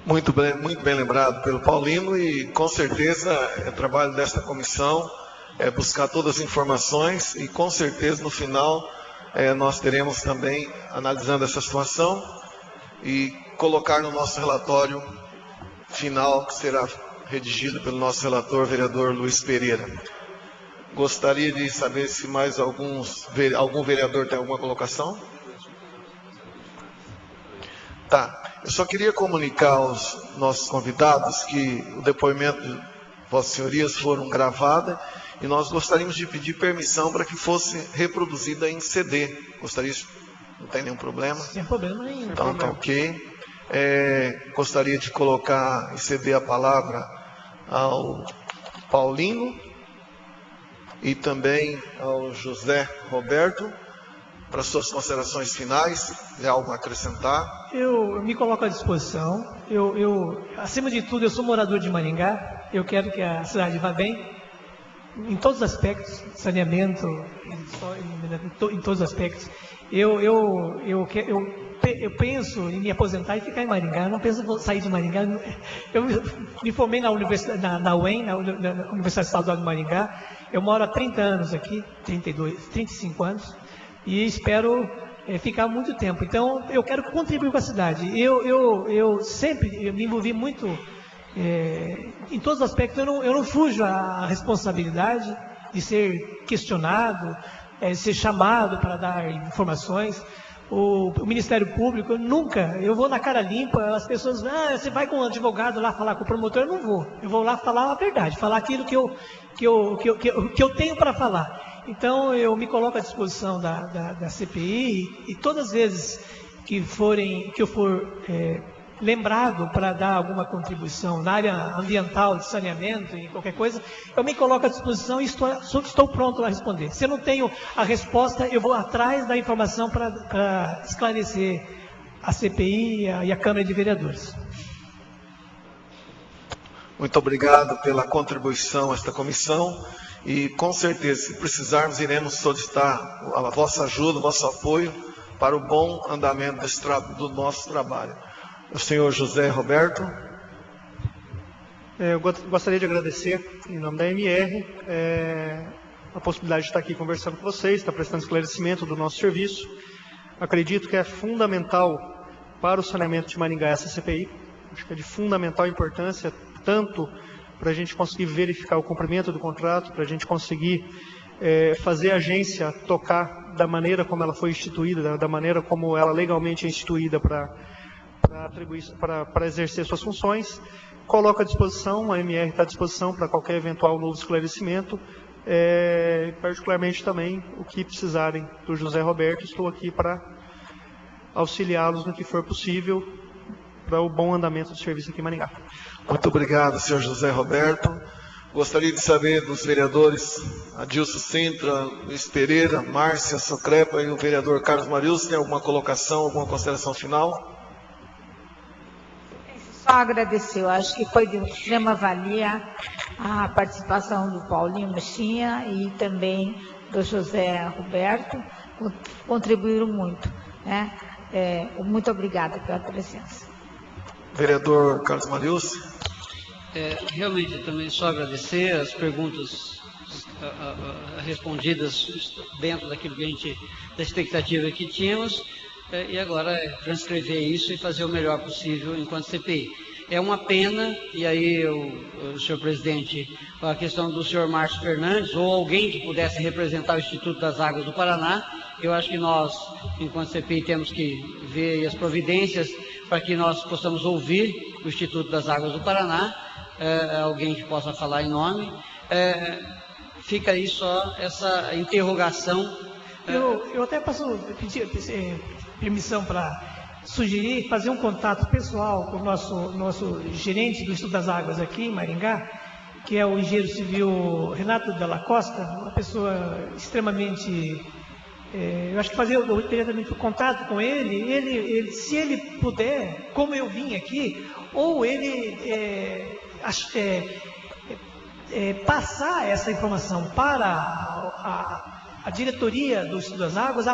Muito bem lembrado pelo Paulino, e com certeza é trabalho desta comissão buscar todas as informações, e com certeza no final nós teremos também, analisando essa situação, e colocar no nosso relatório final, que será redigido pelo nosso relator, vereador Luiz Pereira. Gostaria de saber se mais algum vereador tem alguma colocação? Tá. Eu só queria comunicar aos nossos convidados que o depoimento de Vossas Senhorias foram gravadas, e nós gostaríamos de pedir permissão para que fosse reproduzida em CD. Gostaria? Não tem nenhum problema? Sem problema nenhum. Então, tá ok. Gostaria de colocar e ceder a palavra ao Paulino e também ao José Roberto para suas considerações finais. Tem algo a acrescentar? Eu me coloco à disposição. Acima de tudo, eu sou morador de Maringá. Eu quero que a cidade vá bem em todos os aspectos, saneamento, em todos os aspectos. Eu eu penso em me aposentar e ficar em Maringá. Eu não penso em sair de Maringá. Eu me formei na universidade, na UEM, na Universidade Estadual de Maringá. Eu moro há 30 anos aqui, 35 anos, e espero ficar muito tempo. Então, eu quero contribuir com a cidade. Eu sempre me envolvi muito em todos os aspectos. Eu não fujo à responsabilidade de ser questionado, ser chamado para dar informações. O Ministério Público, eu vou na cara limpa. As pessoas, você vai com um advogado lá falar com o promotor? Eu não vou. Eu vou lá falar a verdade, falar aquilo que eu tenho para falar. Então, eu me coloco à disposição da CPI e todas as vezes que eu for lembrado para dar alguma contribuição na área ambiental, de saneamento e qualquer coisa, eu me coloco à disposição e estou pronto a responder. Se eu não tenho a resposta, eu vou atrás da informação para esclarecer a CPI e a Câmara de Vereadores. Muito obrigado pela contribuição a esta comissão e, com certeza, se precisarmos, iremos solicitar a vossa ajuda, o vosso apoio para o bom andamento do nosso trabalho. O senhor José Roberto. Eu gostaria de agradecer, em nome da MR, a possibilidade de estar aqui conversando com vocês, estar prestando esclarecimento do nosso serviço. Acredito que é fundamental para o saneamento de Maringá essa CPI. Acho que é de fundamental importância, tanto para a gente conseguir verificar o cumprimento do contrato, para a gente conseguir fazer a agência tocar da maneira como ela foi instituída, da maneira como ela legalmente é instituída para exercer suas funções. Coloco à disposição, a MR está à disposição para qualquer eventual novo esclarecimento, particularmente também o que precisarem do José Roberto. Estou aqui para auxiliá-los no que for possível para o bom andamento do serviço aqui em Maringá. Muito obrigado, senhor José Roberto. Gostaria de saber dos vereadores Adilson Sintra, Luiz Pereira, Márcia Socrepa e o vereador Carlos Marius, tem alguma colocação, alguma consideração final? Só agradecer, eu acho que foi de extrema valia a participação do Paulinho Mexinha e também do José Roberto, contribuíram muito, né? Muito obrigada pela presença. Vereador Carlos Marius. Realmente, também só agradecer as perguntas respondidas dentro daquilo que da expectativa que tínhamos. E agora transcrever isso e fazer o melhor possível enquanto CPI. É uma pena, e aí, senhor presidente, a questão do senhor Márcio Fernandes, ou alguém que pudesse representar o Instituto das Águas do Paraná, eu acho que nós, enquanto CPI, temos que ver as providências para que nós possamos ouvir o Instituto das Águas do Paraná, alguém que possa falar em nome. Fica aí só essa interrogação. Eu até posso pedir permissão para sugerir, fazer um contato pessoal com o nosso gerente do Instituto das Águas aqui em Maringá, que é o engenheiro civil Renato Della Costa, uma pessoa extremamente... eu acho que fazer diretamente o contato com ele, se ele puder, como eu vim aqui, ou ele passar essa informação para a diretoria do Instituto das Águas,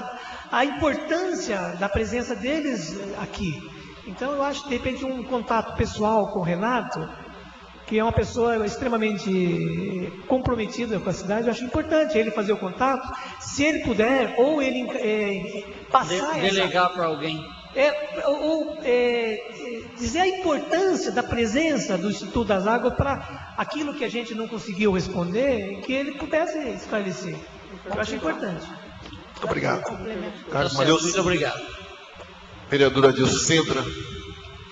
a importância da presença deles aqui. Então, eu acho que, de repente, um contato pessoal com o Renato, que é uma pessoa extremamente comprometida com a cidade, eu acho importante ele fazer o contato, se ele puder, ou ele passar delegar para alguém. Dizer a importância da presença do Instituto das Águas para aquilo que a gente não conseguiu responder, que ele pudesse esclarecer. Eu acho importante. Muito obrigado. Carlos Marius. Muito obrigado. Vereador Adilson Sintra.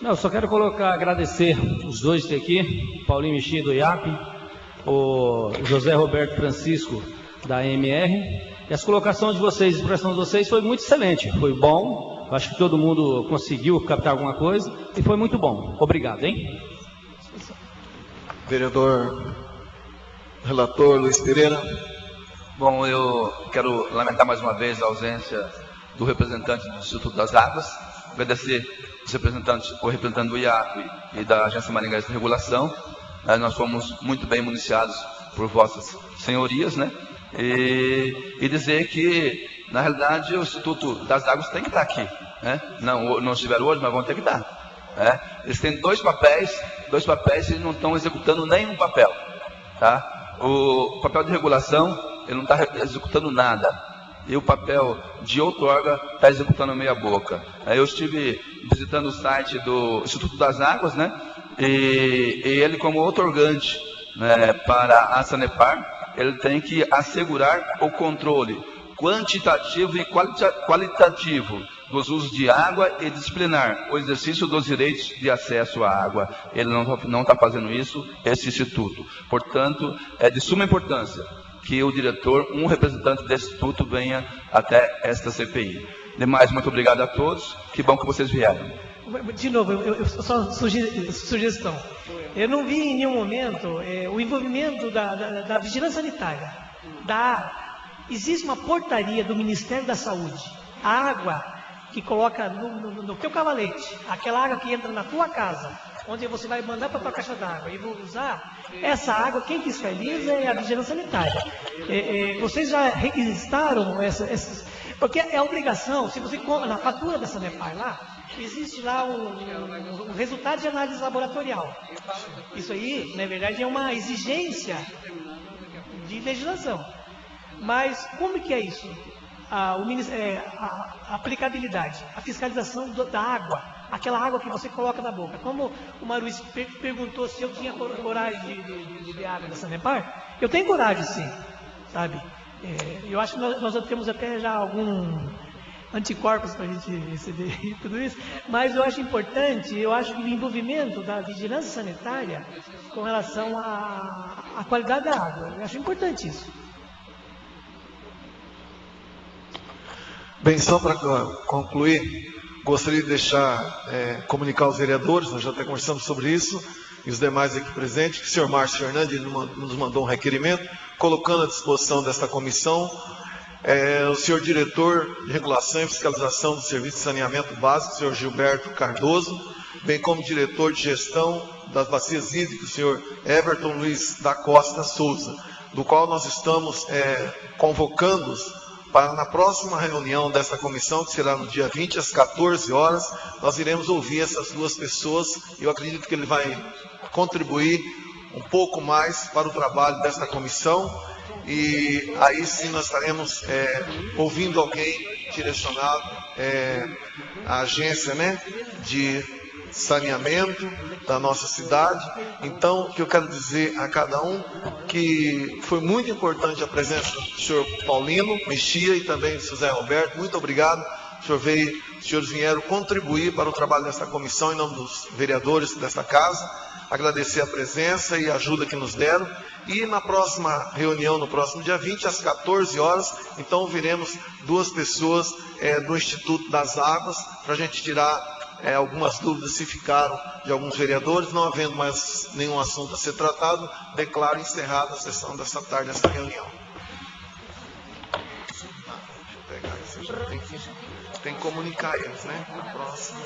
Não, só quero agradecer os dois aqui, Paulinho Mexia do IAP, o José Roberto Francisco da MR. E as colocações de vocês, a expressão de vocês foi muito excelente, foi bom. Acho que todo mundo conseguiu captar alguma coisa e foi muito bom. Obrigado, hein? Vereador relator Luiz Pereira. Bom, eu quero lamentar mais uma vez a ausência do representante do Instituto das Águas, agradecer o representante do IAP e da Agência Maringaense de Regulação. Nós fomos muito bem municiados por vossas senhorias, né? E dizer que, na realidade, o Instituto das Águas tem que estar aqui. né? Não estiveram hoje, mas vão ter que dar, né? Eles têm dois papéis e não estão executando nenhum papel, tá? O papel de regulação, ele não está executando nada. E o papel de outorga está executando meia boca. Eu estive visitando o site do Instituto das Águas, né? E ele, como outorgante, né, para a Sanepar, ele tem que assegurar o controle quantitativo e qualitativo dos usos de água e disciplinar o exercício dos direitos de acesso à água. Ele não está fazendo isso, esse instituto. Portanto, é de suma importância que o diretor, um representante desse instituto, venha até esta CPI. Demais, muito obrigado a todos. Que bom que vocês vieram. De novo, eu só sugestão. Eu não vi em nenhum momento o envolvimento da vigilância sanitária. Existe uma portaria do Ministério da Saúde. A água que coloca no teu cavalete, aquela água que entra na tua casa, onde você vai mandar para a tua caixa d'água e vou usar, essa água, quem fiscaliza é a vigilância sanitária. Vocês já requistaram essas... Porque é obrigação, se você compra na fatura da Sanepar lá, existe lá um resultado de análise laboratorial. Isso aí, na verdade, é uma exigência de legislação. Mas como que é isso? A aplicabilidade, a fiscalização da água, aquela água que você coloca na boca. Como o Maruiz perguntou se eu tinha coragem de beber água da Sanepar, eu tenho coragem sim, sabe? Eu acho que nós temos até já algum anticorpos para a gente receber tudo isso, mas eu acho importante, eu acho que o envolvimento da vigilância sanitária com relação à qualidade da água, eu acho importante isso. Bem, só para concluir, gostaria de comunicar aos vereadores, nós já até conversamos sobre isso, e os demais aqui presentes, que o senhor Márcio Fernandes nos mandou um requerimento, colocando à disposição desta comissão o senhor diretor de regulação e fiscalização do Serviço de Saneamento Básico, o senhor Gilberto Cardoso, bem como diretor de gestão das bacias hídricas, o senhor Everton Luiz da Costa Souza, do qual nós estamos convocando-os para na próxima reunião dessa comissão, que será no dia 20, às 14 horas, nós iremos ouvir essas duas pessoas, e eu acredito que ele vai contribuir um pouco mais para o trabalho desta comissão, e aí sim nós estaremos ouvindo alguém direcionado à agência, né, de saneamento da nossa cidade. Então, o que eu quero dizer a cada um, que foi muito importante a presença do senhor Paulino Mexia e também do José Roberto. Muito obrigado. Os senhores vieram contribuir para o trabalho desta comissão em nome dos vereadores desta casa. Agradecer a presença e a ajuda que nos deram. E na próxima reunião, no próximo dia 20, às 14 horas, então ouviremos duas pessoas do Instituto das Águas, para a gente tirar algumas dúvidas se ficaram de alguns vereadores. Não havendo mais nenhum assunto a ser tratado, declaro encerrada a sessão desta tarde, esta reunião. Deixa eu pegar isso, tem que comunicar eles, né? Na próxima.